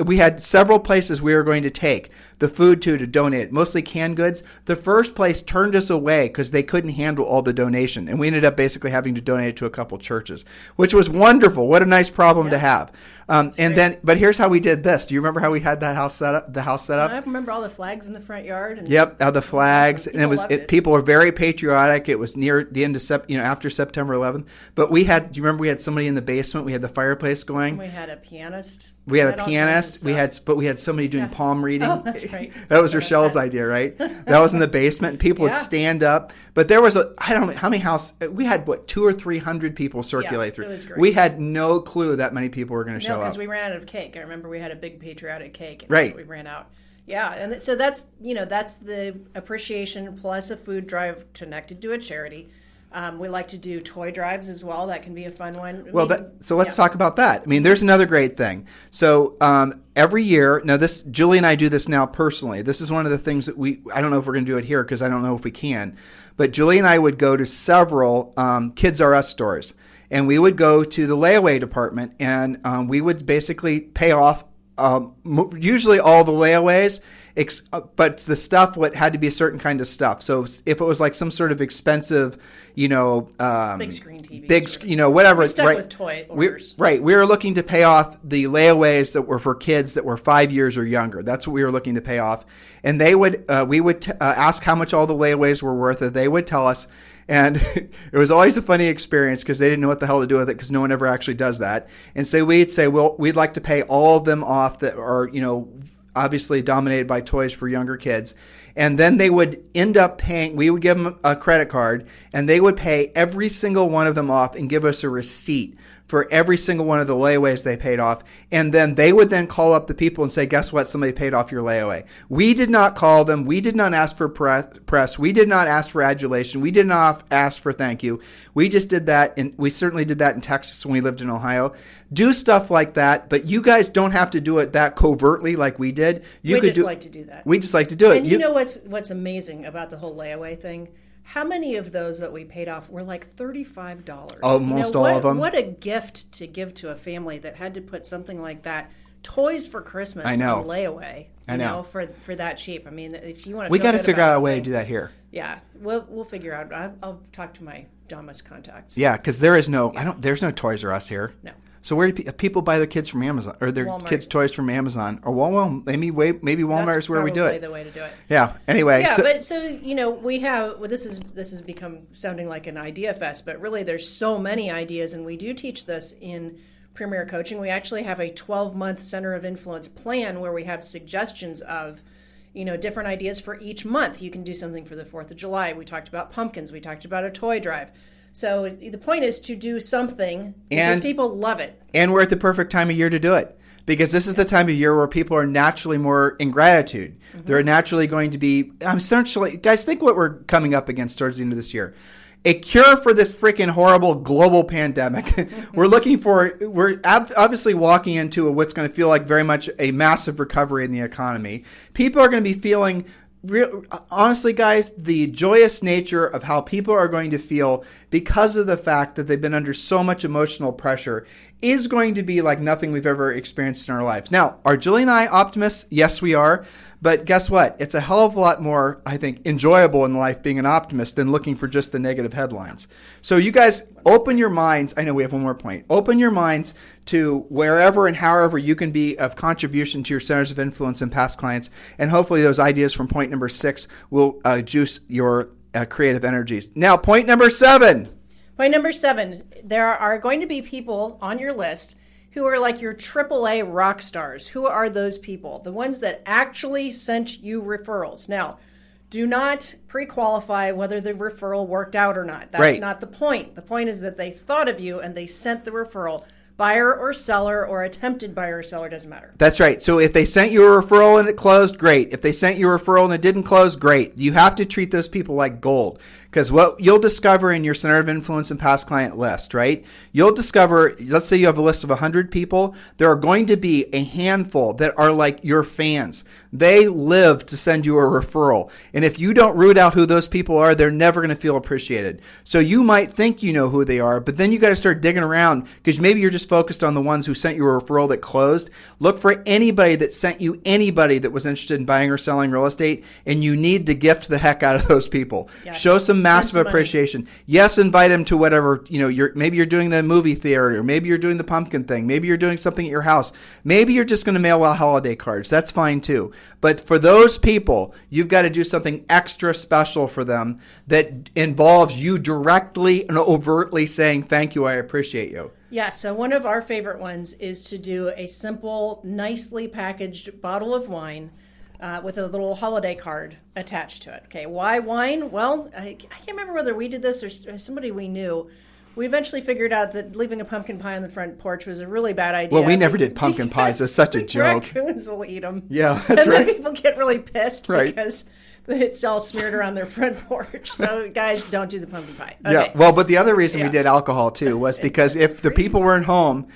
we had several places we were going to take the food to donate, mostly canned goods. The first place turned us away because they couldn't handle all the donation. And we ended up basically having to donate it to a couple churches, which was wonderful. What a nice problem to have. But here's how we did this. Do you remember how we had that house set up? I remember all the flags in the front yard. And Yep, the flags, awesome. and people were very patriotic. It was near the end of after September 11th. But we had. Do you remember we had somebody in the basement? We had the fireplace going. We had a pianist. We had a all pianist. kinds of But we had somebody doing palm reading. Oh, that's right. That was Rochelle's idea, right? That was in the basement. And people would stand up. But there was I don't know how many we had 200 or 300 people circulate through. It was great. We had no clue that many people were going to show up. because we ran out of cake. I remember we had a big patriotic cake. And Right. We ran out. Yeah, and so that's the appreciation plus a food drive connected to a charity. We like to do toy drives as well. That can be a fun one. Well, so let's talk about that. I mean, there's another great thing. So every year, now Julie and I do this now personally. This is one of the things that I don't know if we're going to do it here because I don't know if we can, but Julie and I would go to several Kids R Us stores, and we would go to the layaway department, and we would basically pay off usually all the layaways, but the stuff had to be a certain kind of stuff. So if it was like some sort of expensive, big screen TV, whatever. We're stuck right, with toy orders. We were looking to pay off the layaways that were for kids that were 5 years or younger. That's what we were looking to pay off. And we would ask how much all the layaways were worth, and they would tell us. And it was always a funny experience because they didn't know what the hell to do with it because no one ever actually does that. And so we'd say, well, we'd like to pay all of them off that are, obviously dominated by toys for younger kids. And then they would end up paying, we would give them a credit card, and they would pay every single one of them off and give us a receipt for every single one of the layaways they paid off. And then they would then call up the people and say, guess what? Somebody paid off your layaway. We did not call them. We did not ask for press. We did not ask for adulation. We did not ask for thank you. We just did that. And we certainly did that in Texas when we lived in Ohio. Do stuff like that, but you guys don't have to do it that covertly like we did. We just like to do that. We just like to do it. And you know what's amazing about the whole layaway thing? How many of those that we paid off were like $35? Almost all of them. What a gift to give to a family that had to put something like that, toys for Christmas, I know. on layaway. I know. For that cheap. I mean, if you want to, we got to figure out a way to do that here. Yeah, we'll figure out. I'll talk to my Damas contacts. Yeah, because there is no, there's no Toys R Us here. No. So where do people buy their kids from Amazon or their Walmart. kids' toys from Amazon or Walmart? Maybe Walmart is where we do it. That's probably the way to do it. Yeah. Anyway. Yeah, but we have. Well, this has become sounding like an idea fest, but really there's so many ideas, and we do teach this in Premier Coaching. We actually have a 12-month Center of Influence plan where we have suggestions of, different ideas for each month. You can do something for the 4th of July. We talked about pumpkins. We talked about a toy drive. So the point is to do something because people love it. And we're at the perfect time of year to do it because this is the time of year where people are naturally more in gratitude. Mm-hmm. They're naturally going to be, essentially, guys, think what we're coming up against towards the end of this year. A cure for this freaking horrible global pandemic. We're obviously walking into what's going to feel like very much a massive recovery in the economy. People are going to be feeling honestly, guys, the joyous nature of how people are going to feel because of the fact that they've been under so much emotional pressure is going to be like nothing we've ever experienced in our lives. Now, are Julie and I optimists? Yes, we are. But guess what? It's a hell of a lot more, I think, enjoyable in life being an optimist than looking for just the negative headlines. So you guys open your minds. I know we have one more point. Open your minds to wherever and however you can be of contribution to your centers of influence and past clients. And hopefully those ideas from point number 6 will juice your creative energies. Now, point number 7. Point number 7, there are going to be people on your list who are like your AAA rock stars. Who are those people? The ones that actually sent you referrals. Now, do not pre-qualify whether the referral worked out or not. That's right. Not the point. The point is that they thought of you and they sent the referral. Buyer or seller or attempted buyer or seller, doesn't matter. That's right. So if they sent you a referral and it closed, great. If they sent you a referral and it didn't close, great. You have to treat those people like gold. Because what you'll discover in your Center of Influence and Past Client list, right? You'll discover, let's say you have a list of 100 people. There are going to be a handful that are like your fans. They live to send you a referral. And if you don't root out who those people are, they're never going to feel appreciated. So you might think you know who they are, but then you got to start digging around because maybe you're just focused on the ones who sent you a referral that closed. Look for anybody that sent you anybody that was interested in buying or selling real estate, and you need to gift the heck out of those people. Yes. Show some massive appreciation. Yes, invite them to whatever, maybe you're doing the movie theater, maybe you're doing the pumpkin thing, maybe you're doing something at your house, maybe you're just going to mail out holiday cards. That's fine too. But for those people, you've got to do something extra special for them that involves you directly and overtly saying, thank you, I appreciate you. Yeah, so one of our favorite ones is to do a simple, nicely packaged bottle of wine with a little holiday card attached to it. Okay, why wine? Well, I can't remember whether we did this or somebody we knew. We eventually figured out that leaving a pumpkin pie on the front porch was a really bad idea. Well, we never did pumpkin pies. It's such a joke. Raccoons will eat them. Yeah, that's and right. then people get really pissed right. because it's all smeared around their front porch. So, guys, don't do the pumpkin pie. Okay. Yeah, well, but the other reason we did alcohol, too, was because if the people weren't home,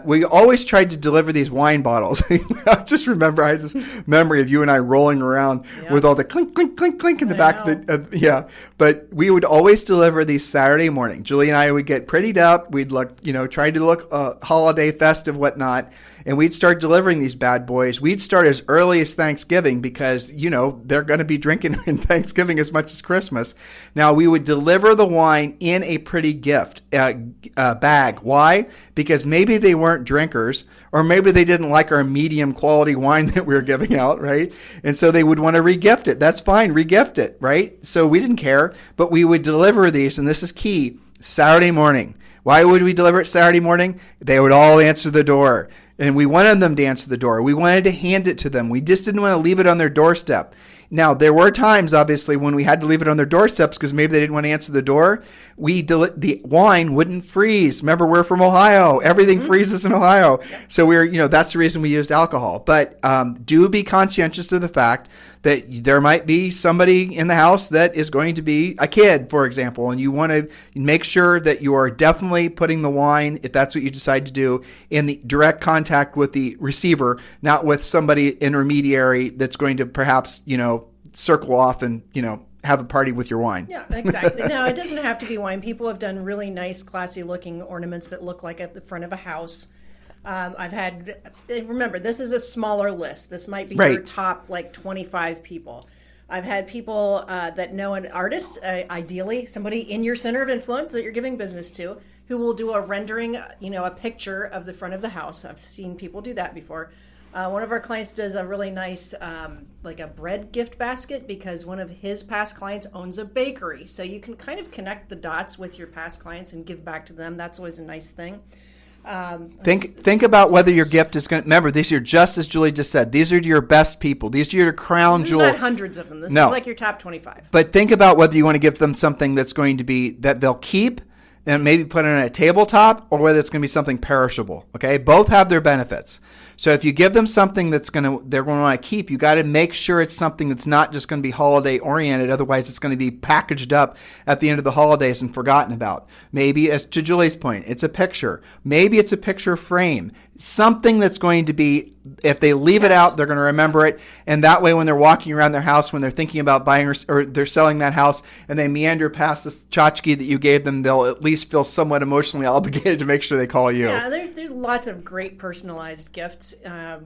we always tried to deliver these wine bottles. I just remember I had this memory of you and I rolling around with all the clink, clink, clink, clink in the back of the, but we would always deliver these Saturday morning. Julie and I would get prettied up. We'd look, try to look holiday, festive, whatnot. And we'd start delivering these bad boys. We'd start as early as Thanksgiving because, they're going to be drinking in Thanksgiving as much as Christmas. Now, we would deliver the wine in a pretty gift bag. Why? Because maybe they weren't drinkers, or maybe they didn't like our medium quality wine that we were giving out, right? And so they would want to regift it. That's fine. Regift it, right? So we didn't care, but we would deliver these, and this is key, Saturday morning. Why would we deliver it Saturday morning? They would all answer the door. And we wanted them to answer the door. We wanted to hand it to them. We just didn't want to leave it on their doorstep. Now, there were times, obviously, when we had to leave it on their doorsteps because maybe they didn't want to answer the door. The wine wouldn't freeze. Remember, we're from Ohio. Everything freezes in Ohio. So that's the reason we used alcohol. But do be conscientious of the fact that there might be somebody in the house that is going to be a kid, for example, and you want to make sure that you are definitely putting the wine, if that's what you decide to do, in the direct contact with the receiver, not with somebody intermediary that's going to perhaps, circle off and, have a party with your wine. Yeah, exactly. No, it doesn't have to be wine. People have done really nice, classy looking ornaments that look like at the front of a house. Remember, this is a smaller list. This might be your top 25 people. I've had people that know an artist, ideally somebody in your center of influence that you're giving business to, who will do a rendering, a picture of the front of the house. I've seen people do that before. One of our clients does a really nice, a bread gift basket because one of his past clients owns a bakery. So you can kind of connect the dots with your past clients and give back to them. That's always a nice thing. Think about whether your gift is going to, remember, these are just as Julie just said, these are your best people. These are your crown jewel. This is not hundreds of them. This is like your top 25. But think about whether you want to give them something that's going to be, that they'll keep and maybe put it on a tabletop, or whether it's going to be something perishable. Okay. Both have their benefits. So if you give them something they're going to want to keep, you got to make sure it's something that's not just going to be holiday oriented. Otherwise, it's going to be packaged up at the end of the holidays and forgotten about. Maybe, as to Julie's point, it's a picture. Maybe it's a picture frame. Something that's going to be, if they leave it out, they're going to remember it. And that way, when they're walking around their house, when they're thinking about buying or they're selling that house, and they meander past this tchotchke that you gave them, they'll at least feel somewhat emotionally obligated to make sure they call you. Yeah, there's lots of great personalized gifts. I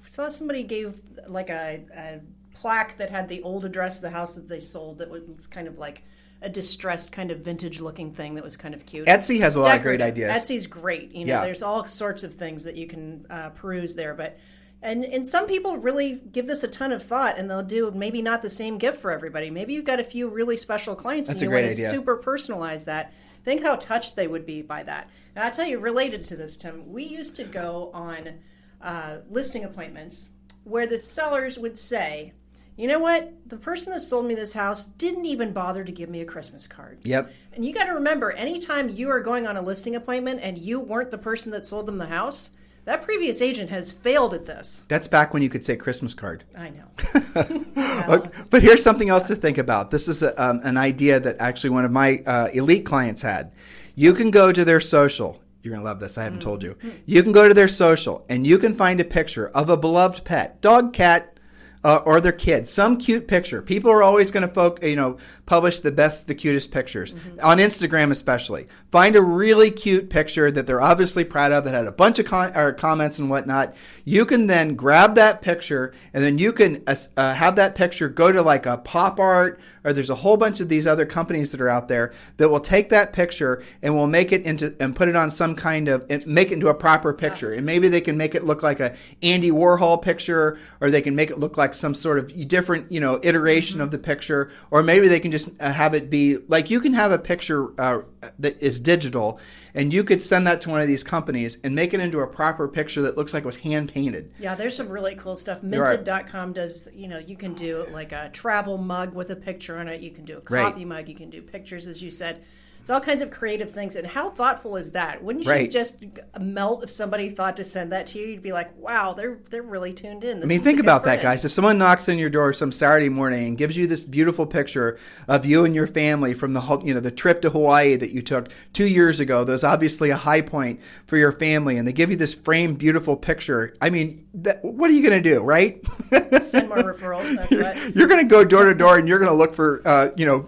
saw somebody gave a plaque that had the old address of the house that they sold that was kind of like a distressed kind of vintage looking thing that was kind of cute. Etsy has a lot of great ideas. Etsy's great. There's all sorts of things that you can peruse there. But and some people really give this a ton of thought, and they'll do maybe not the same gift for everybody. Maybe you've got a few really special clients and you want to super personalize that. Think how touched they would be by that. And I'll tell you, related to this, Tim, we used to go on listing appointments where the sellers would say, you know what? The person that sold me this house didn't even bother to give me a Christmas card. Yep. And you got to remember, anytime you are going on a listing appointment and you weren't the person that sold them the house, that previous agent has failed at this. That's back when you could say Christmas card. I know. But here's something else to think about. This is an idea that actually one of my elite clients had. You can go to their social. You're going to love this. I haven't told you. You can go to their social and you can find a picture of a beloved pet, dog, cat, or their kid, some cute picture. People are always going to publish the cutest pictures on Instagram, especially. Find a really cute picture that they're obviously proud of that had a bunch of comments and whatnot. You can then grab that picture and then you can have that picture go to like a pop art, or there's a whole bunch of these other companies that are out there that will take that picture and will make it into and put it on some kind of, make it into a proper picture. And maybe they can make it look like a Andy Warhol picture, or they can make it look like some sort of different, iteration of the picture, or maybe they can just have it be like, you can have a picture that is digital, and you could send that to one of these companies and make it into a proper picture that looks like it was hand painted. Yeah, there's some really cool stuff. Minted.com does, you can do like a travel mug with a picture on it. You can do a coffee mug. You can do pictures, as you said. It's all kinds of creative things. And how thoughtful is that? Wouldn't you just melt if somebody thought to send that to you? You'd be like, wow, they're really tuned in. Think about that, guys. If someone knocks on your door some Saturday morning and gives you this beautiful picture of you and your family from the trip to Hawaii that you took 2 years ago, there's obviously a high point for your family, and they give you this framed, beautiful picture. What are you going to do, right? Send more referrals. That's right. You're going to go door to door, and you're going to look for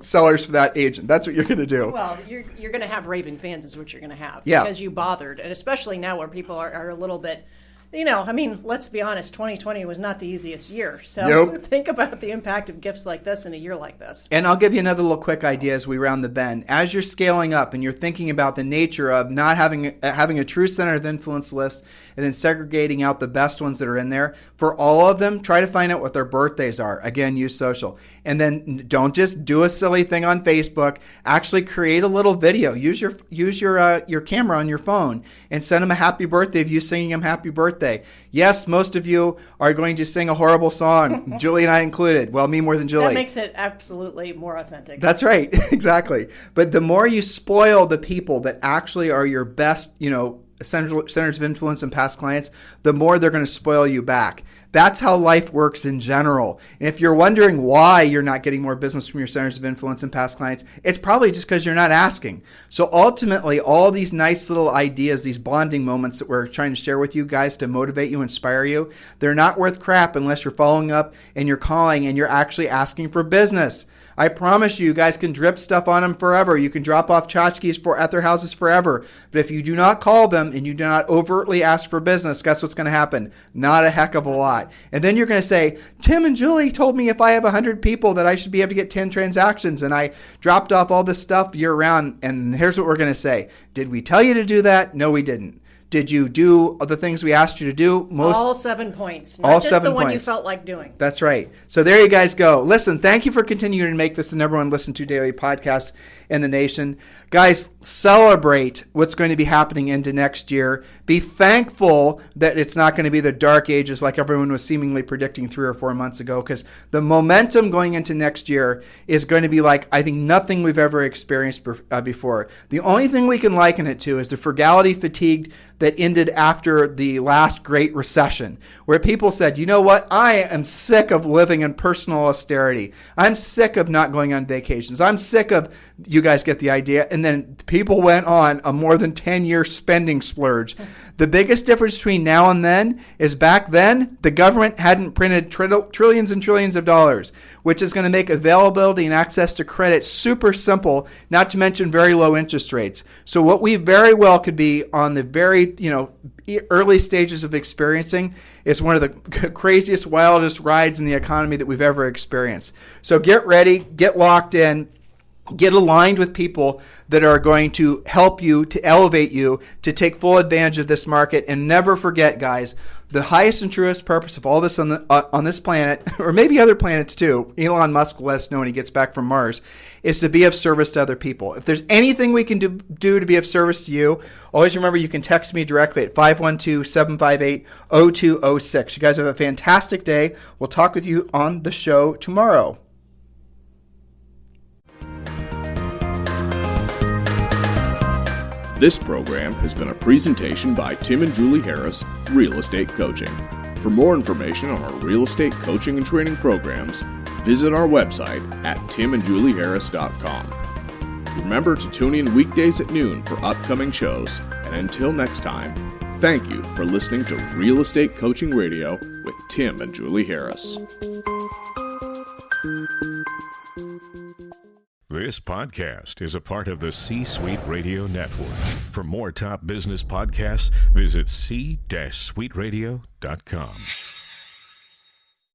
sellers for that agent. That's what you're going to do. Well, you're going to have raving fans is what you're going to have. Yeah. Because you bothered. And especially now where people are a little bit, let's be honest, 2020 was not the easiest year. So think about the impact of gifts like this in a year like this. And I'll give you another little quick idea as we round the bend. As you're scaling up and you're thinking about the nature of not having a true center of influence list and then segregating out the best ones that are in there, for all of them, try to find out what their birthdays are. Again, use social. And then don't just do a silly thing on Facebook. Actually create a little video. Use your camera on your phone and send them a happy birthday of you singing them happy birthday. birthday. Yes, most of you are going to sing a horrible song, Julie and I included. Well, me more than Julie. That makes it absolutely more authentic. That's right. Exactly. But the more you spoil the people that actually are your best, centers of influence and past clients, the more they're going to spoil you back. That's how life works in general. And if you're wondering why you're not getting more business from your centers of influence and past clients, it's probably just because you're not asking. So ultimately, all these nice little ideas, these bonding moments that we're trying to share with you guys to motivate you, inspire you, they're not worth crap unless you're following up and you're calling and you're actually asking for business. I promise you guys can drip stuff on them forever. You can drop off tchotchkes at their houses forever. But if you do not call them and you do not overtly ask for business, guess what's going to happen? Not a heck of a lot. And then you're going to say, Tim and Julie told me if I have 100 people that I should be able to get 10 transactions, and I dropped off all this stuff year round. And here's what we're going to say. Did we tell you to do that? No, we didn't. Did you do the things we asked you to do? All 7 points. Not just the one you felt like doing. That's right. So there you guys go. Listen, thank you for continuing to make this the number one listened to daily podcast in the nation. Guys, celebrate what's going to be happening into next year. Be thankful that it's not going to be the dark ages like everyone was seemingly predicting 3 or 4 months ago, because the momentum going into next year is going to be like, I think, nothing we've ever experienced before. The only thing we can liken it to is the frugality fatigue that ended after the last Great Recession, where people said, you know what, I am sick of living in personal austerity. I'm sick of not going on vacations. I'm sick of, you guys get the idea. And then people went on a more than 10-year spending splurge. The biggest difference between now and then is back then, the government hadn't printed trillions and trillions of dollars, which is going to make availability and access to credit super simple, not to mention very low interest rates. So what we very well could be on the very, early stages of experiencing is one of the craziest, wildest rides in the economy that we've ever experienced. So get ready, get locked in, get aligned with people that are going to help you, to elevate you, to take full advantage of this market. And never forget, guys, the highest and truest purpose of all this on this planet, or maybe other planets too, Elon Musk will let us know when he gets back from Mars, is to be of service to other people. If there's anything we can do to be of service to you, always remember you can text me directly at 512-758-0206. You guys have a fantastic day. We'll talk with you on the show tomorrow. This program has been a presentation by Tim and Julie Harris, Real Estate Coaching. For more information on our real estate coaching and training programs, visit our website at timandjulieharris.com. Remember to tune in weekdays at noon for upcoming shows, and until next time, thank you for listening to Real Estate Coaching Radio with Tim and Julie Harris. This podcast is a part of the C-Suite Radio Network. For more top business podcasts, visit c-suiteradio.com.